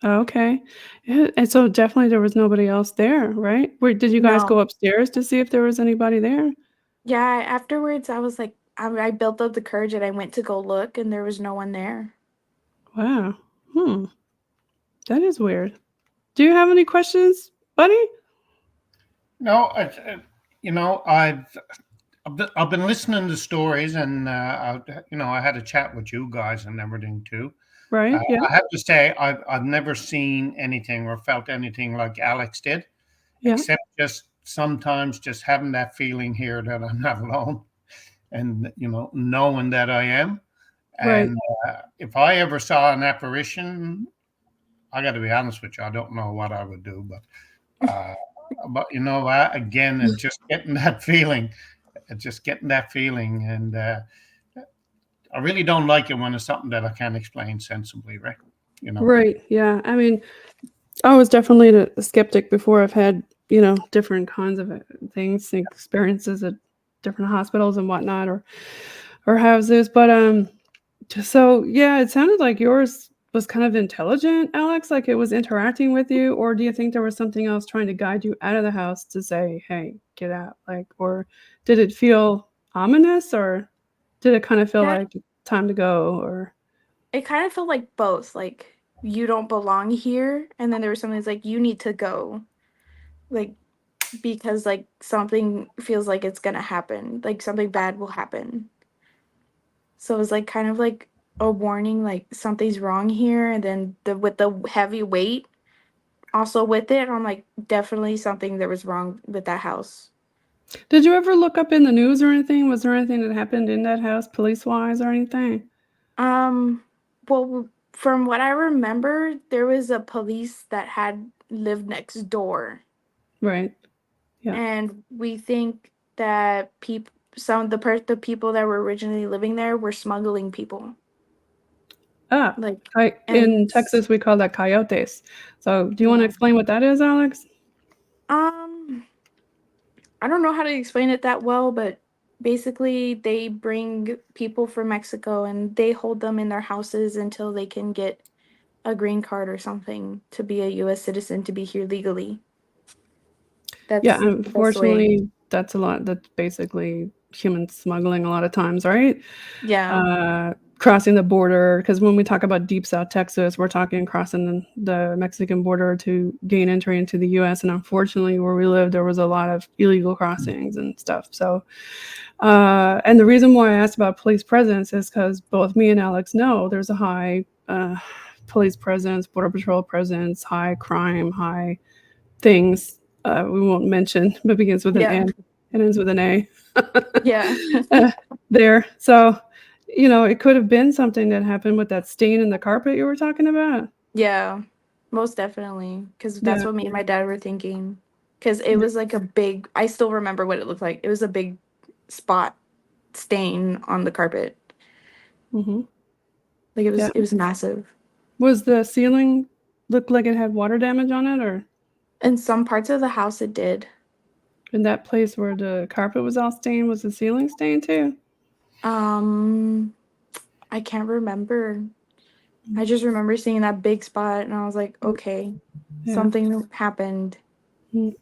[SPEAKER 1] Oh, okay. Yeah, and so definitely there was nobody else there, right? Where did you guys
[SPEAKER 2] No.
[SPEAKER 1] go upstairs to see if there was anybody there?
[SPEAKER 2] Yeah, afterwards I was like, I built up the courage and I went to go look and there was no one there.
[SPEAKER 1] Wow. Hmm. That is weird. Do you have any questions, buddy?
[SPEAKER 3] No, you know, I've been listening to stories, and I had a chat with you guys and everything too.
[SPEAKER 1] Right? Yeah.
[SPEAKER 3] I have to say, I've never seen anything or felt anything like Alex did,
[SPEAKER 1] Yeah.
[SPEAKER 3] except just sometimes just having that feeling here that I'm not alone, and knowing that I am.
[SPEAKER 1] Right.
[SPEAKER 3] And if I ever saw an apparition, I got to be honest with you, I don't know what I would do, but you know what? Again, it's just getting that feeling. It's just getting that feeling, and I really don't like it when it's something that I can't explain sensibly, right? You know.
[SPEAKER 1] Right. Yeah. I mean, I was definitely a skeptic before. I've had, different kinds of things, experiences at different hospitals and whatnot, or houses. But so yeah, it sounded like yours was kind of intelligent, Alex, like it was interacting with you, or do you think there was something else trying to guide you out of the house to say, "Hey, get out," like, or did it feel ominous, or did it kind of feel
[SPEAKER 2] Yeah,
[SPEAKER 1] like time to go, or
[SPEAKER 2] it kind of felt like both. Like you don't belong here, and then there was something that's like you need to go. Like because like something feels like it's gonna happen. Like something bad will happen. So it was like kind of like a warning, like something's wrong here, and then with the heavy weight also with it, I'm like definitely something that was wrong with that house.
[SPEAKER 1] did you ever look up in the news or anything? Was there anything that happened in that house police-wise or anything?
[SPEAKER 2] Um, well, from what I remember, there was a police that had lived next door,
[SPEAKER 1] Right. Yeah.
[SPEAKER 2] and we think that some of the people that were originally living there were smuggling people.
[SPEAKER 1] Ah,
[SPEAKER 2] Like,
[SPEAKER 1] in
[SPEAKER 2] and
[SPEAKER 1] Texas, we call that coyotes. So do you want to
[SPEAKER 2] yeah.
[SPEAKER 1] explain what that is, Alex?
[SPEAKER 2] Um, I don't know how to explain it that well, but basically they bring people from Mexico and they hold them in their houses until they can get a green card or something to be a U.S. citizen to be here legally. That's
[SPEAKER 1] Yeah,
[SPEAKER 2] the best way.
[SPEAKER 1] unfortunately, that's a lot. That's basically human smuggling a lot of times, right?
[SPEAKER 2] Yeah.
[SPEAKER 1] Crossing the border, because when we talk about deep South Texas, we're talking crossing the Mexican border to gain entry into the U.S. And unfortunately, where we live, there was a lot of illegal crossings and stuff. So, and the reason why I asked about police presence is because both me and Alex know there's a high police presence, border patrol presence, high crime, high things. We won't mention, but begins with an
[SPEAKER 2] Yeah.
[SPEAKER 1] N and ends with an A.
[SPEAKER 2] Yeah.
[SPEAKER 1] There. So, it could have been something that happened with that stain in the carpet you were talking about.
[SPEAKER 2] Yeah. Most definitely. Because that's
[SPEAKER 1] Yeah.
[SPEAKER 2] what me and my dad were thinking. Because it was like a big, I still remember what it looked like. It was a big spot stain on the carpet.
[SPEAKER 1] Mm-hmm.
[SPEAKER 2] Like it was,
[SPEAKER 1] Yeah.
[SPEAKER 2] it was massive.
[SPEAKER 1] Was the ceiling looked like it had water damage on it, or
[SPEAKER 2] In some parts of the house, it did.
[SPEAKER 1] in that place where the carpet was all stained, was the ceiling stained too?
[SPEAKER 2] I can't remember. I just remember seeing that big spot, and I was like, okay,
[SPEAKER 1] Yeah.
[SPEAKER 2] something happened.
[SPEAKER 1] Do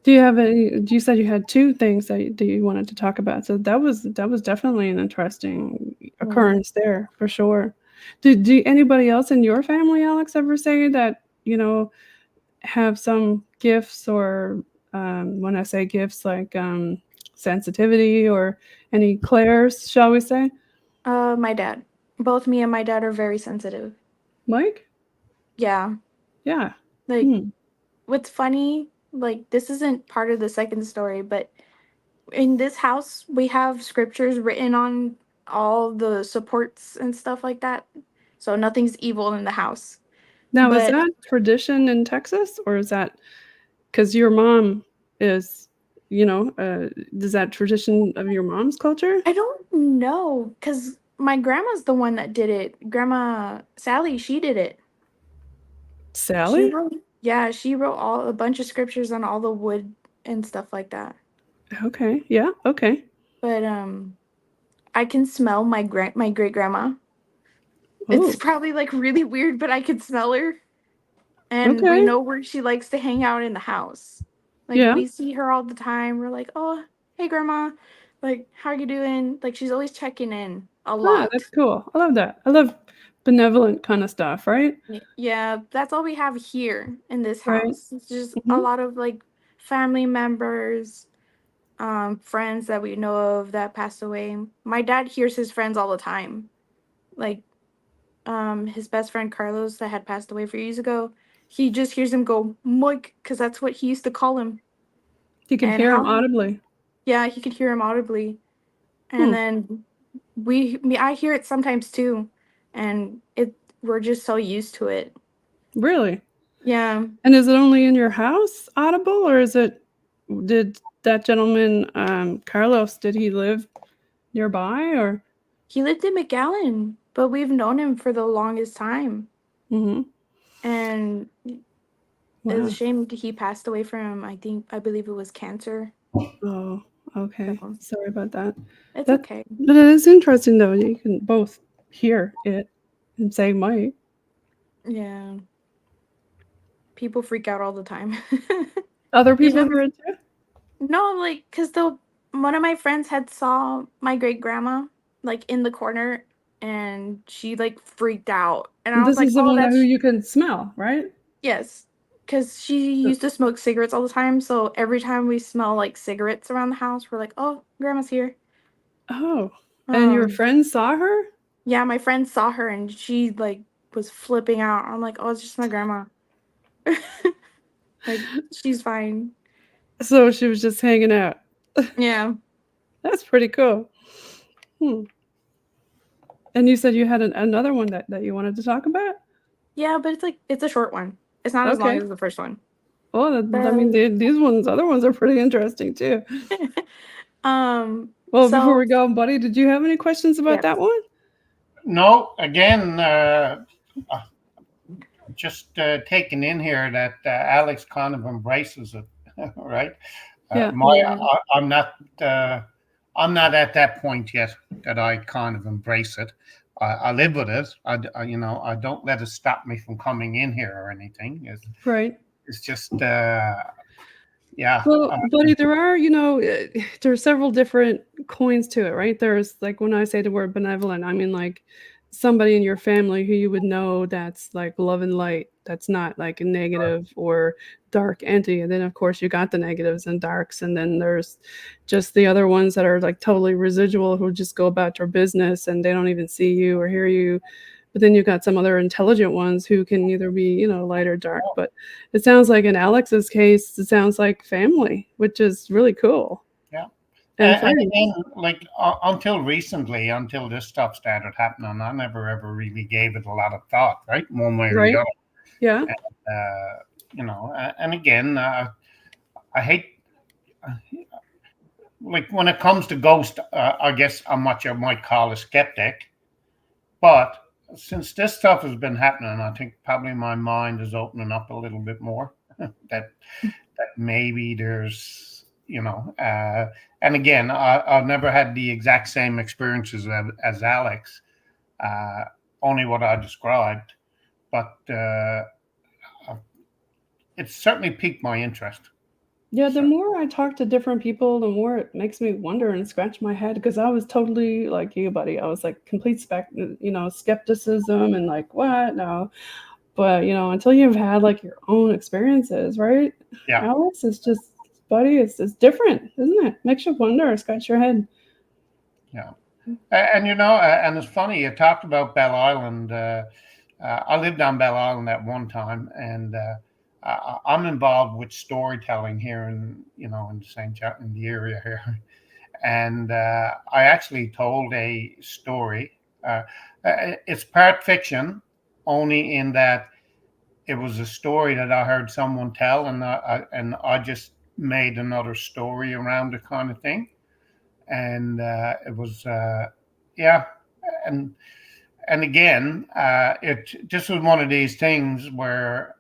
[SPEAKER 1] you have any? You said you had two things that you wanted to talk about, so that was definitely an interesting occurrence there for sure. Did anybody else in your family, Alex, ever say that have some gifts, or when I say gifts, like sensitivity or any clairs, shall we say?
[SPEAKER 2] My dad. Both me and my dad are very sensitive.
[SPEAKER 1] Mike?
[SPEAKER 2] Yeah.
[SPEAKER 1] Yeah.
[SPEAKER 2] Like, what's funny, like, this isn't part of the second story, but in this house, we have scriptures written on all the supports and stuff like that. So nothing's evil in the house.
[SPEAKER 1] Now, is
[SPEAKER 2] But
[SPEAKER 1] that tradition in Texas, or is that because your mom is, is that tradition of your mom's culture?
[SPEAKER 2] I don't know, because my grandma's the one that did it. Grandma Sally, she did it.
[SPEAKER 1] Sally?
[SPEAKER 2] She wrote a bunch of scriptures on all the wood and stuff like that.
[SPEAKER 1] Okay. Yeah. Okay.
[SPEAKER 2] But I can smell my great grandma.
[SPEAKER 1] Oh,
[SPEAKER 2] It's probably like really weird, but I can smell her. And we
[SPEAKER 1] okay.
[SPEAKER 2] know where she likes to hang out in the house. Like
[SPEAKER 1] Yeah.
[SPEAKER 2] we see her all the time. We're like, "Oh, hey grandma. Like, how you doing?" Like she's always checking in a
[SPEAKER 1] Ah,
[SPEAKER 2] lot.
[SPEAKER 1] that's cool. I love that. I love benevolent kind of stuff, right?
[SPEAKER 2] Yeah, that's all we have here in this
[SPEAKER 1] Right.
[SPEAKER 2] house. It's just a
[SPEAKER 1] Mhm.
[SPEAKER 2] lot of like family members, friends that we know of that passed away. My dad hears his friends all the time. Like his best friend Carlos that had passed away a few years ago, he just hears him go Mike, because that's what he used to call him.
[SPEAKER 1] You can
[SPEAKER 2] And
[SPEAKER 1] hear him audibly.
[SPEAKER 2] Yeah, he could hear him audibly. And then I hear it sometimes too. And we're just so used to it.
[SPEAKER 1] Really?
[SPEAKER 2] Yeah.
[SPEAKER 1] And is it only in your house audible, or did that gentleman, Carlos, did he live nearby, or?
[SPEAKER 2] He lived in McAllen, but we've known him for the longest time.
[SPEAKER 1] Mm-hmm.
[SPEAKER 2] And
[SPEAKER 1] Wow.
[SPEAKER 2] it's a shame he passed away from, I believe it was cancer.
[SPEAKER 1] Oh, okay.
[SPEAKER 2] So,
[SPEAKER 1] Sorry about that.
[SPEAKER 2] it's okay.
[SPEAKER 1] But it is interesting, though. You can both hear it and say Mike.
[SPEAKER 2] Yeah. People freak out all the time.
[SPEAKER 1] Other people
[SPEAKER 2] Even-
[SPEAKER 1] hear it too?
[SPEAKER 2] No, like, because one of my friends had saw my great grandma, like, in the corner, and she, like, freaked out. And I was
[SPEAKER 1] This
[SPEAKER 2] like,
[SPEAKER 1] is the
[SPEAKER 2] oh,
[SPEAKER 1] one
[SPEAKER 2] that's...
[SPEAKER 1] who you can smell, right?
[SPEAKER 2] Yes. Because she used to smoke cigarettes all the time, so every time we smell, like, cigarettes around the house, we're like, oh, grandma's here.
[SPEAKER 1] Oh. And your friend saw her?
[SPEAKER 2] Yeah, my friend saw her, and she, like, was flipping out. I'm like, oh, it's just my grandma. Like, she's fine.
[SPEAKER 1] So she was just hanging out.
[SPEAKER 2] Yeah.
[SPEAKER 1] That's pretty cool. And you said you had another one that you wanted to talk about?
[SPEAKER 2] Yeah, but it's a short one. It's not as long as the first one.
[SPEAKER 1] Oh, I mean, these other ones are pretty interesting too. Well, before we go, buddy, did you have any questions about that one?
[SPEAKER 3] No, again, just taking in here that Alex kind of embraces it, right?
[SPEAKER 1] Yeah.
[SPEAKER 3] I'm not I'm not at that point yet that I kind of embrace it. I live with it. I don't let it stop me from coming in here or anything.
[SPEAKER 1] Right.
[SPEAKER 3] It's just, yeah.
[SPEAKER 1] Well, buddy, there are, there are several different coins to it, right? There's like when I say the word benevolent, I mean like somebody in your family who you would know that's like love and light, that's not like a negative or dark entity. And then, of course, you got the negatives and darks. And then there's just the other ones that are like totally residual who just go about their business and they don't even see you or hear you. But then you've got some other intelligent ones who can either be, light or dark. But it sounds like in Alex's case, it sounds like family, which is really cool.
[SPEAKER 3] Yeah.
[SPEAKER 1] And
[SPEAKER 3] And again, like until recently, until this stuff started happening, I never ever really gave it a lot of thought, right? One way or
[SPEAKER 1] Right.
[SPEAKER 3] the other.
[SPEAKER 1] Yeah.
[SPEAKER 3] And again, I hate, like when it comes to ghost, I guess I'm what you might call a skeptic. But since this stuff has been happening, I think probably my mind is opening up a little bit more. that maybe there's, and again, I've never had the exact same experiences as Alex, only what I described, but it's certainly piqued my interest.
[SPEAKER 1] Yeah, the more I talk to different people, the more it makes me wonder and scratch my head because I was totally like you, buddy. I was like complete skepticism and like, what? No. But, until you've had like your own experiences, right?
[SPEAKER 3] Yeah.
[SPEAKER 1] Alex is just, buddy, it's different, isn't it? Makes you wonder, scratch your head.
[SPEAKER 3] Yeah. And, and it's funny, you talked about Bell Island. I lived on Bell Island at one time, and I'm involved with storytelling here in the area here. And I actually told a story. It's part fiction, only in that it was a story that I heard someone tell, and I just made another story around the kind of thing. And it was, yeah. And again, it just was one of these things where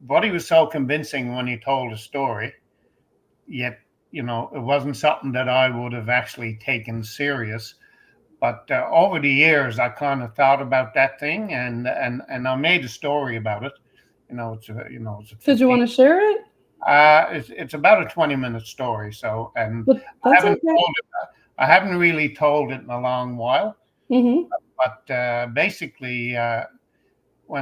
[SPEAKER 3] Buddy was so convincing when he told a story, yet, it wasn't something that I would have actually taken serious. But over the years, I kind of thought about that thing, and I made a story about it. It's a
[SPEAKER 1] Did you want to share it?
[SPEAKER 3] It's about a 20-minute story. So, and
[SPEAKER 1] But
[SPEAKER 3] I
[SPEAKER 1] that's
[SPEAKER 3] haven't
[SPEAKER 1] okay.
[SPEAKER 3] told it. I haven't really told it in a long while.
[SPEAKER 1] Mm-hmm.
[SPEAKER 3] But basically,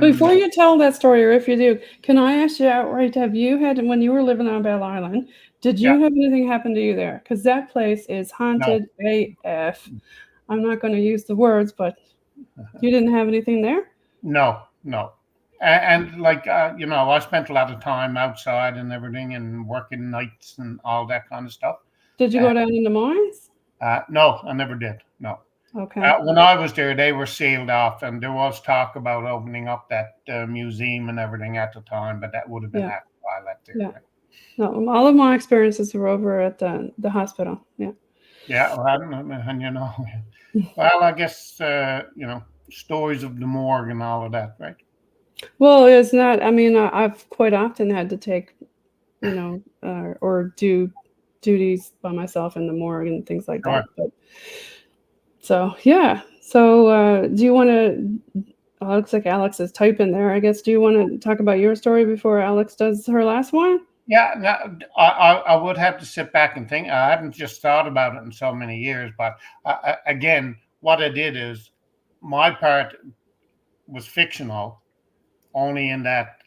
[SPEAKER 1] Before you tell that story, or if you do, can I ask you outright, have you had, when you were living on Bell Island, did you have anything happen to you there? Because that place is haunted AF. I'm not going to use the words, but you didn't have anything there?
[SPEAKER 3] No. And like, I spent a lot of time outside and everything and working nights and all that kind of stuff.
[SPEAKER 1] Did you go down in the mines?
[SPEAKER 3] No, I never did. No.
[SPEAKER 1] Okay.
[SPEAKER 3] When I was there, they were sealed off, and there was talk about opening up that museum and everything at the time, but that would have been after I left there.
[SPEAKER 1] Yeah. No, all of my experiences were over at the hospital. Yeah.
[SPEAKER 3] Yeah, well, I guess stories of the morgue and all of that, right?
[SPEAKER 1] Well, it's not. I mean, I've quite often had to take, or do duties by myself in the morgue and things like that. But so yeah. So do you want to? Oh, it looks like Alex is typing there. I guess. Do you want to talk about your story before Alex does her last one?
[SPEAKER 3] Yeah, no, I would have to sit back and think. I haven't just thought about it in so many years, but again, what I did is my part was fictional, only in that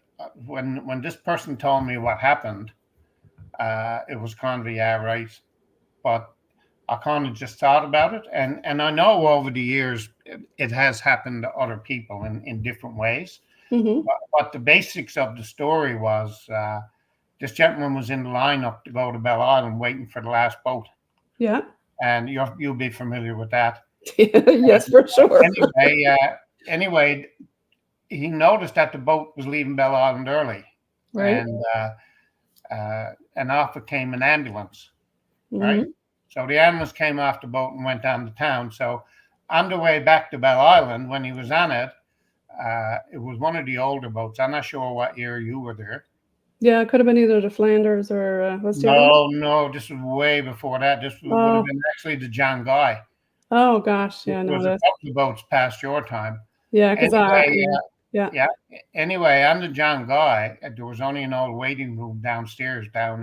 [SPEAKER 3] when this person told me what happened, it was kind of right, but I kind of just thought about it, and I know over the years it has happened to other people in different ways.
[SPEAKER 1] Mm-hmm.
[SPEAKER 3] But the basics of the story was. This gentleman was in the lineup to go to Bell Island waiting for the last boat.
[SPEAKER 1] Yeah.
[SPEAKER 3] And you'll be familiar with that.
[SPEAKER 1] Yes, for sure.
[SPEAKER 3] Anyway, he noticed that the boat was leaving Bell Island early.
[SPEAKER 1] Right.
[SPEAKER 3] And off it came an ambulance.
[SPEAKER 1] Mm-hmm.
[SPEAKER 3] Right. So the ambulance came off the boat and went down to town. So on the way back to Bell Island, when he was on it, it was one of the older boats. I'm not sure what year you were there.
[SPEAKER 1] Yeah, it could have been either the Flanders or what's the other one?
[SPEAKER 3] No, this was way before that. This would have
[SPEAKER 1] Oh,
[SPEAKER 3] been actually the John Guy.
[SPEAKER 1] oh gosh,
[SPEAKER 3] It
[SPEAKER 1] yeah, no,
[SPEAKER 3] was a
[SPEAKER 1] that's
[SPEAKER 3] couple of boats past your time.
[SPEAKER 1] yeah, because
[SPEAKER 3] Anyway,
[SPEAKER 1] yeah,
[SPEAKER 3] yeah. Anyway, on the John Guy, there was only an old waiting room downstairs, down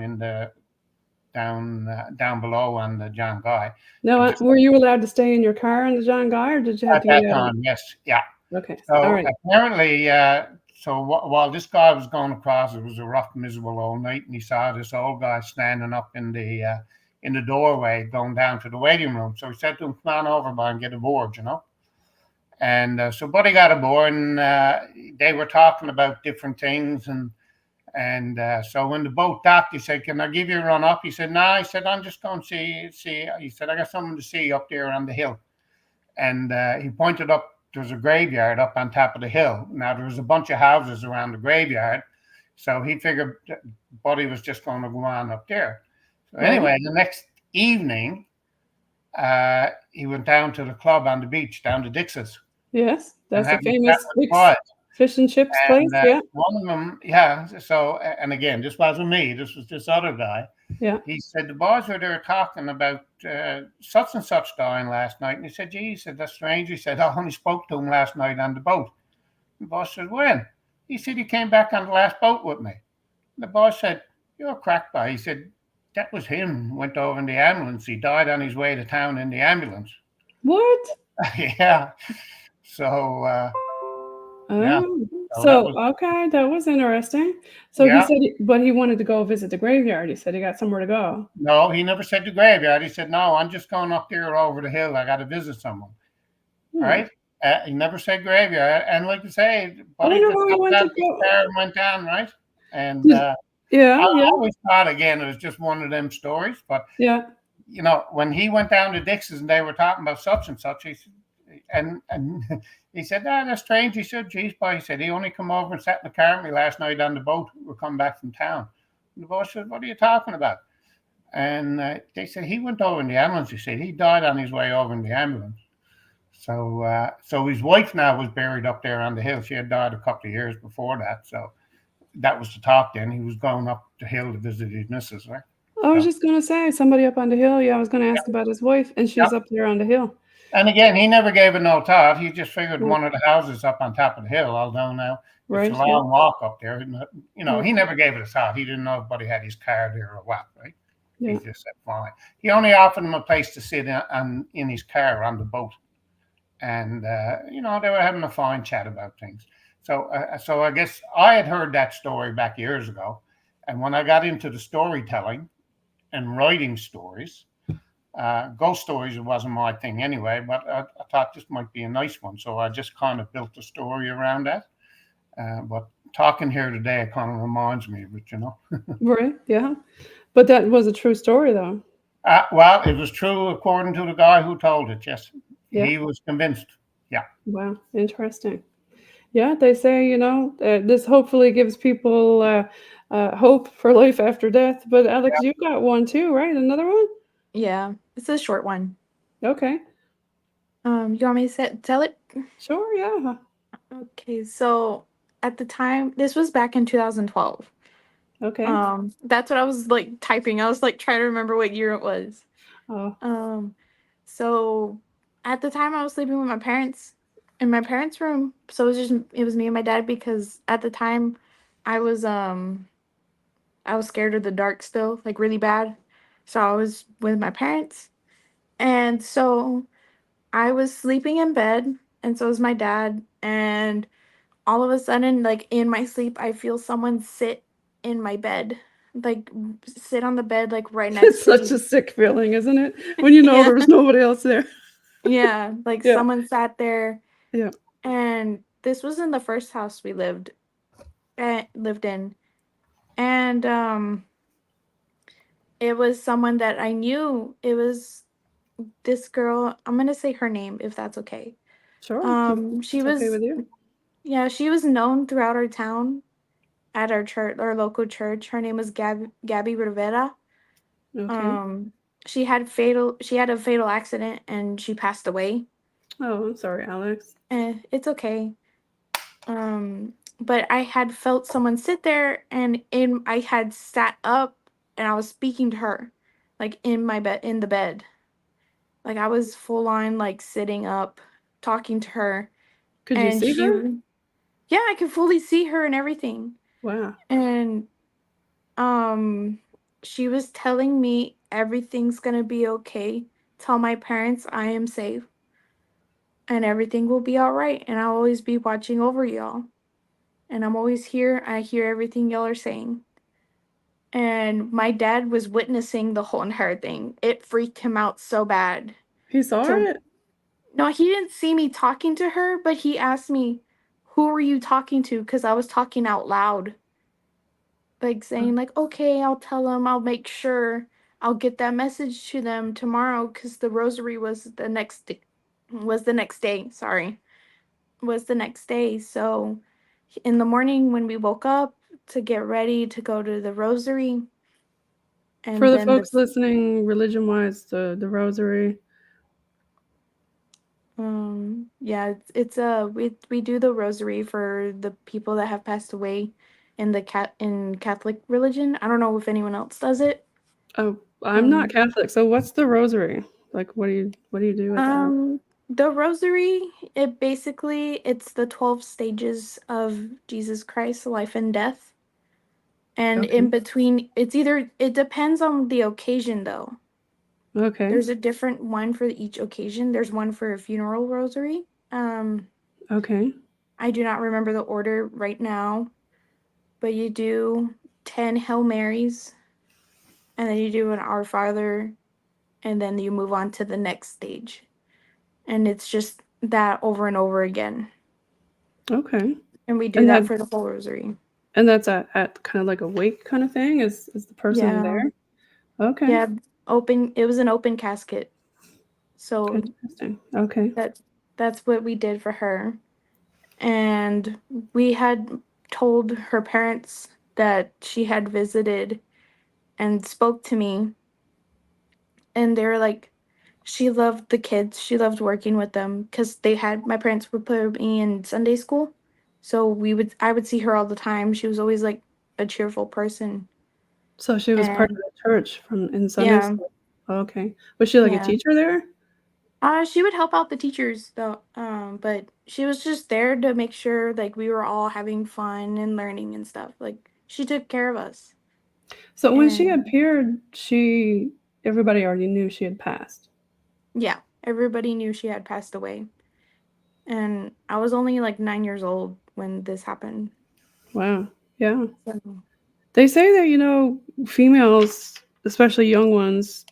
[SPEAKER 3] below on the John Guy.
[SPEAKER 1] no,
[SPEAKER 3] And just
[SPEAKER 1] were you allowed to stay in your car in the John Guy, or did you have
[SPEAKER 3] at
[SPEAKER 1] to
[SPEAKER 3] that
[SPEAKER 1] get out?
[SPEAKER 3] time, yes, yeah.
[SPEAKER 1] Okay, all
[SPEAKER 3] So
[SPEAKER 1] right,
[SPEAKER 3] apparently, while this guy was going across, it was a rough, miserable old night, and he saw this old guy standing up in the doorway, going down to the waiting room. So he said to him, "Come on over, boy, and get aboard," you know. And so Buddy got aboard, and they were talking about different things, and so when the boat docked, he said, "Can I give you a run up?" He said, "No." He said, "I'm just going to see." He said, "I got something to see up there on the hill." And he pointed up. There was a graveyard up on top of the hill. Now there was a bunch of houses around the graveyard, so he figured Buddy was just going to go on up there. So
[SPEAKER 1] right.
[SPEAKER 3] anyway, the next evening, he went down to the club on the beach, down to Dix's,
[SPEAKER 1] Yes,
[SPEAKER 3] and
[SPEAKER 1] that's the
[SPEAKER 3] having a
[SPEAKER 1] famous
[SPEAKER 3] chat with
[SPEAKER 1] Dick's
[SPEAKER 3] Bud.
[SPEAKER 1] fish and chips place.
[SPEAKER 3] And
[SPEAKER 1] Yeah,
[SPEAKER 3] one of them, yeah. So, and again, this wasn't me. This was this other guy.
[SPEAKER 1] yeah.
[SPEAKER 3] He said the boys were there talking about such and such dying last night. And he said, "Gee," he said, "that's strange." He said, "I only spoke to him last night on the boat." The boss said, "When?" He said, "He came back on the last boat with me." The boss said, "You're a crack guy." He said, "That was him. Went over in the ambulance. He died on his way to town in the ambulance."
[SPEAKER 1] What?
[SPEAKER 3] Yeah. So, yeah.
[SPEAKER 1] Oh,
[SPEAKER 3] So that
[SPEAKER 1] so
[SPEAKER 3] was,
[SPEAKER 1] okay, that was interesting. So he
[SPEAKER 3] yeah.
[SPEAKER 1] said, but he wanted to go visit the graveyard. He said he got somewhere to go.
[SPEAKER 3] No, he never said the graveyard. He said, "No, I'm just going up there over the hill. I got to visit someone." All
[SPEAKER 1] Hmm.
[SPEAKER 3] right. He never said graveyard. And like I say,
[SPEAKER 1] I
[SPEAKER 3] Buddy
[SPEAKER 1] wonder
[SPEAKER 3] just
[SPEAKER 1] why he
[SPEAKER 3] got
[SPEAKER 1] went
[SPEAKER 3] out
[SPEAKER 1] to
[SPEAKER 3] of his
[SPEAKER 1] go.
[SPEAKER 3] car and went down, right? And
[SPEAKER 1] Yeah,
[SPEAKER 3] I
[SPEAKER 1] yeah,
[SPEAKER 3] always thought, again, it was just one of them stories. But,
[SPEAKER 1] yeah.
[SPEAKER 3] you know, when he went down to Dix's and they were talking about such and such, he said, and he said, "Ah, that's strange." He said, "Geez, boy," he said, "he only come over and sat in the car with me last night on the boat. We're coming back from town." And the boss said, "What are you talking about?" And they said, "He went over in the ambulance." He said, "He died on his way over in the ambulance." So his wife now was buried up there on the hill. She had died a couple of years before that. So that was the talk then. He was going up the hill to visit his missus, right?
[SPEAKER 1] I was
[SPEAKER 3] So,
[SPEAKER 1] just gonna say somebody up on the hill. Yeah, I was gonna ask about his wife, and she's
[SPEAKER 3] yeah.
[SPEAKER 1] up there on the hill.
[SPEAKER 3] And again, he never gave it no thought. He just figured
[SPEAKER 1] Yeah,
[SPEAKER 3] one of the houses up on top of the hill, although now it's a
[SPEAKER 1] right. Yeah,
[SPEAKER 3] long walk up there. You know,
[SPEAKER 1] yeah,
[SPEAKER 3] he never gave it a thought. He didn't know if Buddy had his car there or what, right? He
[SPEAKER 1] yeah.
[SPEAKER 3] just said, fine. He only offered him a place to sit in his car on the boat. And, you know, they were having a fine chat about things. So I guess I had heard that story back years ago. And when I got into the storytelling and writing stories, ghost stories, it wasn't my thing anyway, but I thought this might be a nice one. So I just kind of built a story around that. But talking here today, it kind of reminds me of it, you know.
[SPEAKER 1] Right. Yeah. But that was a true story, though.
[SPEAKER 3] Well, it was true according to the guy who told it. Yes,
[SPEAKER 1] Yeah.
[SPEAKER 3] he was convinced. Yeah.
[SPEAKER 1] Wow. Interesting. Yeah, they say, you know, this hopefully gives people hope for life after death. But Alex,
[SPEAKER 3] Yeah.
[SPEAKER 1] you got one too, right? Another one?
[SPEAKER 2] Yeah, it's a short one.
[SPEAKER 1] Okay.
[SPEAKER 2] You want me to tell it?
[SPEAKER 1] Sure. Yeah.
[SPEAKER 2] Okay, so at the time, this was back in 2012.
[SPEAKER 1] Okay.
[SPEAKER 2] That's what I was like typing. I was like trying to remember what year it was.
[SPEAKER 1] Oh.
[SPEAKER 2] So at the time I was sleeping with my parents in my parents' room. So it was me and my dad because at the time I was scared of the dark still, like really bad. So I was with my parents. And so I was sleeping in bed, and so was my dad. And all of a sudden, like in my sleep, I feel someone sit in my bed, like sit on the bed, like right next
[SPEAKER 1] It's
[SPEAKER 2] to
[SPEAKER 1] such
[SPEAKER 2] me.
[SPEAKER 1] a sick feeling, isn't it? When you know
[SPEAKER 2] Yeah.
[SPEAKER 1] there was nobody else there.
[SPEAKER 2] Yeah, like
[SPEAKER 1] Yeah.
[SPEAKER 2] someone sat there.
[SPEAKER 1] Yeah.
[SPEAKER 2] And this was in the first house we lived in. And it was someone that I knew. It was this girl. I'm gonna say her name if that's okay.
[SPEAKER 1] Sure.
[SPEAKER 2] She
[SPEAKER 1] It's okay
[SPEAKER 2] was,
[SPEAKER 1] with you.
[SPEAKER 2] yeah, she was known throughout our town at our church, our local church. Her name was Gabby Rivera.
[SPEAKER 1] Okay.
[SPEAKER 2] She had a fatal accident and she passed away.
[SPEAKER 1] Oh, I'm sorry, Alex.
[SPEAKER 2] It's okay. but I had felt someone sit there, and I had sat up and I was speaking to her, like in my bed, in the bed. Like I was full on like sitting up, talking to her,
[SPEAKER 1] Could you
[SPEAKER 2] and
[SPEAKER 1] see her?
[SPEAKER 2] yeah, I could fully see her and everything.
[SPEAKER 1] Wow.
[SPEAKER 2] And she was telling me everything's gonna be okay. Tell my parents I am safe and everything will be all right, and I'll always be watching over y'all. And I'm always here. I hear everything y'all are saying. And my dad was witnessing the whole entire thing. It freaked him out so bad.
[SPEAKER 1] He saw
[SPEAKER 2] To
[SPEAKER 1] it?
[SPEAKER 2] No, he didn't see me talking to her, but he asked me, "Who are you talking to?" Because I was talking out loud, like saying, like, "Okay, I'll tell them. I'll make sure I'll get that message to them tomorrow." Because the rosary was the next day. Was the next day. Sorry, was the next day. So, in the morning when we woke up to get ready to go to the rosary,
[SPEAKER 1] For
[SPEAKER 2] and
[SPEAKER 1] the
[SPEAKER 2] then
[SPEAKER 1] folks listening, religion-wise, the rosary.
[SPEAKER 2] yeah, it's we do the rosary for the people that have passed away in in Catholic religion. I don't know if anyone else does it.
[SPEAKER 1] Oh, I'm not
[SPEAKER 2] Um,
[SPEAKER 1] Catholic, so what's the rosary? Like, what do you do with that?
[SPEAKER 2] the rosary, it's the 12 stages of Jesus Christ's life and death. And
[SPEAKER 1] Okay.
[SPEAKER 2] in between, it depends on the occasion though.
[SPEAKER 1] Okay.
[SPEAKER 2] There's a different one for each occasion. There's one for a funeral rosary.
[SPEAKER 1] Okay.
[SPEAKER 2] I do not remember the order right now, but you do 10 Hail Marys, and then you do an Our Father, and then you move on to the next stage. And it's just that over and over again.
[SPEAKER 1] Okay.
[SPEAKER 2] And we do
[SPEAKER 1] And
[SPEAKER 2] that
[SPEAKER 1] that
[SPEAKER 2] for the whole rosary.
[SPEAKER 1] and that's at kind of like a wake kind of thing? Is the person
[SPEAKER 2] Yeah.
[SPEAKER 1] there? Okay.
[SPEAKER 2] Yeah, it was an open casket. So
[SPEAKER 1] Interesting. Okay.
[SPEAKER 2] that's what we did for her. And we had told her parents that she had visited and spoke to me, and they were like, she loved the kids. She loved working with them because my parents would put me in Sunday school. So I would see her all the time. She was always like a cheerful person.
[SPEAKER 1] So she was part of
[SPEAKER 2] And
[SPEAKER 1] the church in Sunday
[SPEAKER 2] yeah,
[SPEAKER 1] school. Okay. Was she like a
[SPEAKER 2] yeah.
[SPEAKER 1] teacher there?
[SPEAKER 2] She would help out the teachers though. But she was just there to make sure like we were all having fun and learning and stuff. Like she took care of us.
[SPEAKER 1] So when she
[SPEAKER 2] And
[SPEAKER 1] appeared, everybody already knew she had passed.
[SPEAKER 2] yeah, everybody knew she had passed away. And I was only like 9 years old when this happened.
[SPEAKER 1] Wow. Yeah.
[SPEAKER 2] So,
[SPEAKER 1] They say that, females, especially young ones,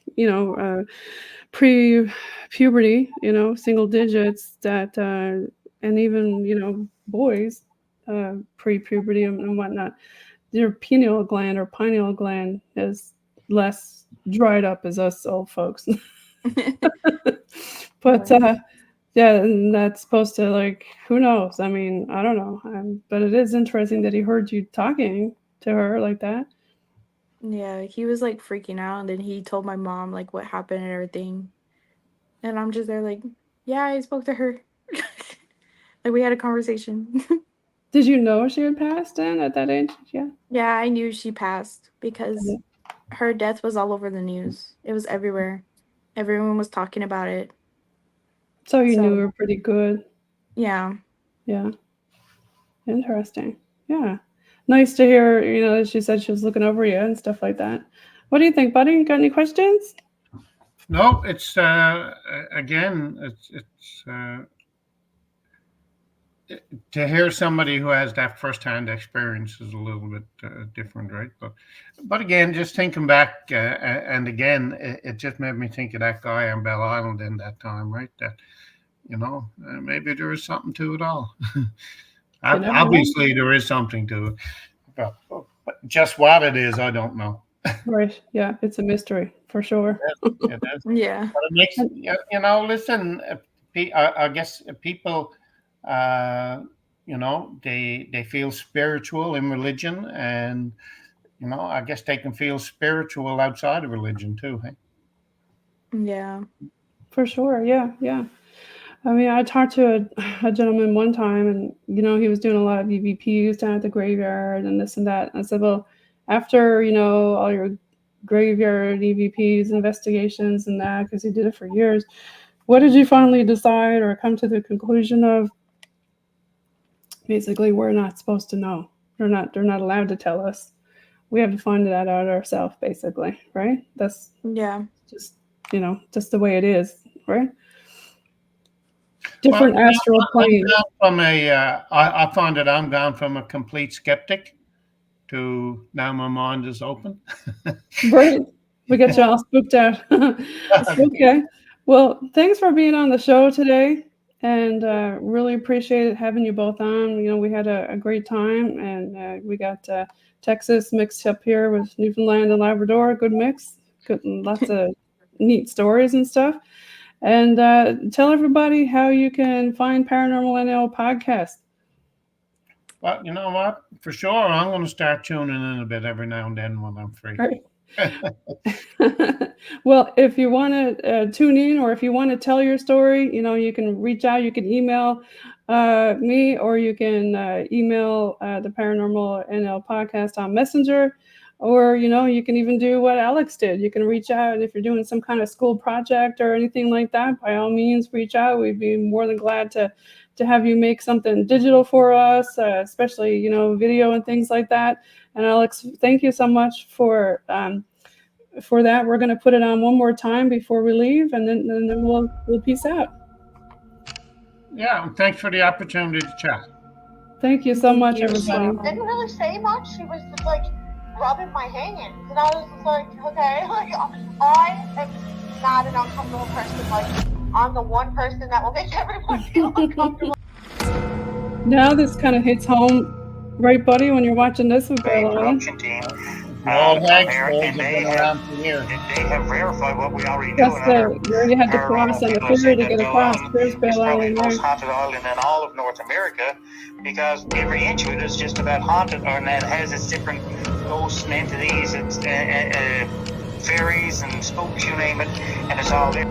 [SPEAKER 1] pre-puberty, single digits and even, boys, pre-puberty and whatnot, their pineal gland is less dried up as us old folks. But, yeah, and that's supposed to, like, who knows? I mean, I don't know. But it is interesting that he heard you talking to her like that.
[SPEAKER 2] yeah, he was like freaking out, and then he told my mom like what happened and everything. And I'm just there like, yeah, I spoke to her. Like we had a conversation.
[SPEAKER 1] Did you know she had passed then at that age? Yeah.
[SPEAKER 2] Yeah, I knew she passed because her death was all over the news. It was everywhere. Everyone was talking about it.
[SPEAKER 1] So you knew
[SPEAKER 2] So,
[SPEAKER 1] her pretty good.
[SPEAKER 2] yeah.
[SPEAKER 1] Yeah. Interesting. Yeah. Nice to hear, that she said she was looking over you and stuff like that. What do you think, buddy? You got any questions?
[SPEAKER 3] No, it's again, to hear somebody who has that firsthand experience is a little bit different, right? But again, just thinking back, and again, it just made me think of that guy on Bell Island in that time, right? That maybe there is something to it all.
[SPEAKER 1] You never know.
[SPEAKER 3] Obviously, there is something to it, but just what it is, I don't know.
[SPEAKER 1] Right. Yeah, it's a mystery for sure.
[SPEAKER 3] It is.
[SPEAKER 2] Yeah.
[SPEAKER 3] But it makes listen. I guess people, they feel spiritual in religion, and I guess they can feel spiritual outside of religion too. Hey?
[SPEAKER 2] Yeah.
[SPEAKER 1] For sure. Yeah. Yeah. I mean, I talked to a gentleman one time, and he was doing a lot of EVPs down at the graveyard and this and that. And I said, well, after all your graveyard EVPs, investigations, and that, because he did it for years, what did you finally decide or come to the conclusion of? Basically, we're not supposed to know. They're not allowed to tell us. We have to find that out ourselves, basically, right? That's
[SPEAKER 2] Yeah.
[SPEAKER 1] just just the way it is, right? Different astral planes.
[SPEAKER 3] I find that I'm gone from a complete skeptic to now my mind is open.
[SPEAKER 1] Right. We got you all spooked out. Okay. Well, thanks for being on the show today, and really appreciated having you both on. We had a great time, and we got Texas mixed up here with Newfoundland and Labrador. Good mix. Good, lots of neat stories and stuff. And tell everybody how you can find Paranormal NL Podcast.
[SPEAKER 3] Well, you know what? For sure, I'm going to start tuning in a bit every now and then when I'm free.
[SPEAKER 1] Right. Well, if you want to tune in, or if you want to tell your story, you can reach out. You can email me, or you can email the Paranormal NL Podcast on Messenger, or you can even do what Alex did. You can reach out, and if you're doing some kind of school project or anything like that, by all means, reach out. We'd be more than glad to have you make something digital for us, especially video and things like that. And Alex, thank you so much for that. We're going to put it on one more time before we leave, and then we'll peace out.
[SPEAKER 3] Yeah, and thanks for the opportunity to chat.
[SPEAKER 1] Thank you so much,
[SPEAKER 2] you
[SPEAKER 1] everybody.
[SPEAKER 2] so
[SPEAKER 4] Didn't really say much. She was just like rubbing my hands, and I was just like, okay, like I am not an uncomfortable person. Like I'm the one person that will make everyone feel uncomfortable.
[SPEAKER 1] Now this kind of hits home, right, buddy, when you're watching this with
[SPEAKER 5] The
[SPEAKER 1] Bill.
[SPEAKER 5] production team
[SPEAKER 3] All
[SPEAKER 5] come
[SPEAKER 3] heads
[SPEAKER 5] here,
[SPEAKER 3] have
[SPEAKER 5] and
[SPEAKER 3] been
[SPEAKER 5] they
[SPEAKER 3] around
[SPEAKER 5] have
[SPEAKER 3] for years.
[SPEAKER 5] verified what we already knew.
[SPEAKER 1] That's
[SPEAKER 5] And other
[SPEAKER 1] where you had to cross on the
[SPEAKER 5] paranormal people
[SPEAKER 1] ferry to
[SPEAKER 5] said
[SPEAKER 1] get
[SPEAKER 5] that
[SPEAKER 1] across.
[SPEAKER 5] Bell
[SPEAKER 1] There's
[SPEAKER 5] Island
[SPEAKER 1] Bell
[SPEAKER 5] is probably
[SPEAKER 1] Island
[SPEAKER 5] the most
[SPEAKER 1] there.
[SPEAKER 5] haunted island in all of North America, because every inch of it is just about haunted, and it has its different ghosts and entities, it's fairies and spooks, you name it, and it's all there.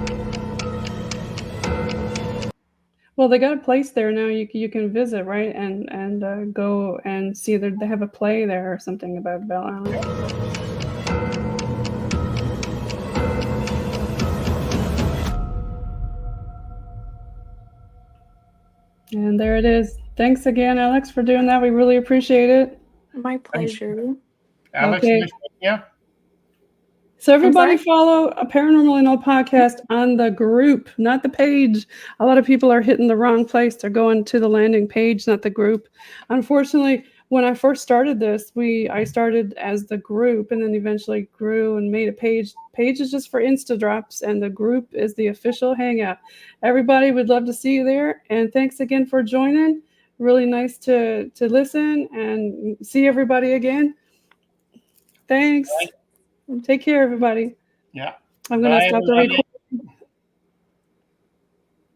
[SPEAKER 1] Well, they got a place there now. You can visit, right, and go and see. They have a play there or something about Bell Island. And there it is. Thanks again, Alex, for doing that. We really appreciate it.
[SPEAKER 2] My pleasure.
[SPEAKER 3] Alex,
[SPEAKER 1] Okay.
[SPEAKER 3] nice meeting you.
[SPEAKER 1] So everybody
[SPEAKER 2] sorry?
[SPEAKER 1] follow a Paranormal NL Podcast on the group, not the page. A lot of people are hitting the wrong place. They're going to the landing page, not the group. Unfortunately, when I first started this, I started as the group, and then eventually grew and made a page. Page is just for Insta drops, and the group is the official hangout. Everybody would love to see you there, and thanks again for joining. Really nice to listen and see everybody again. Thanks. Take care, everybody.
[SPEAKER 3] Yeah.
[SPEAKER 1] I'm going to
[SPEAKER 3] Bye,
[SPEAKER 1] stop the
[SPEAKER 3] everybody.
[SPEAKER 1] recording.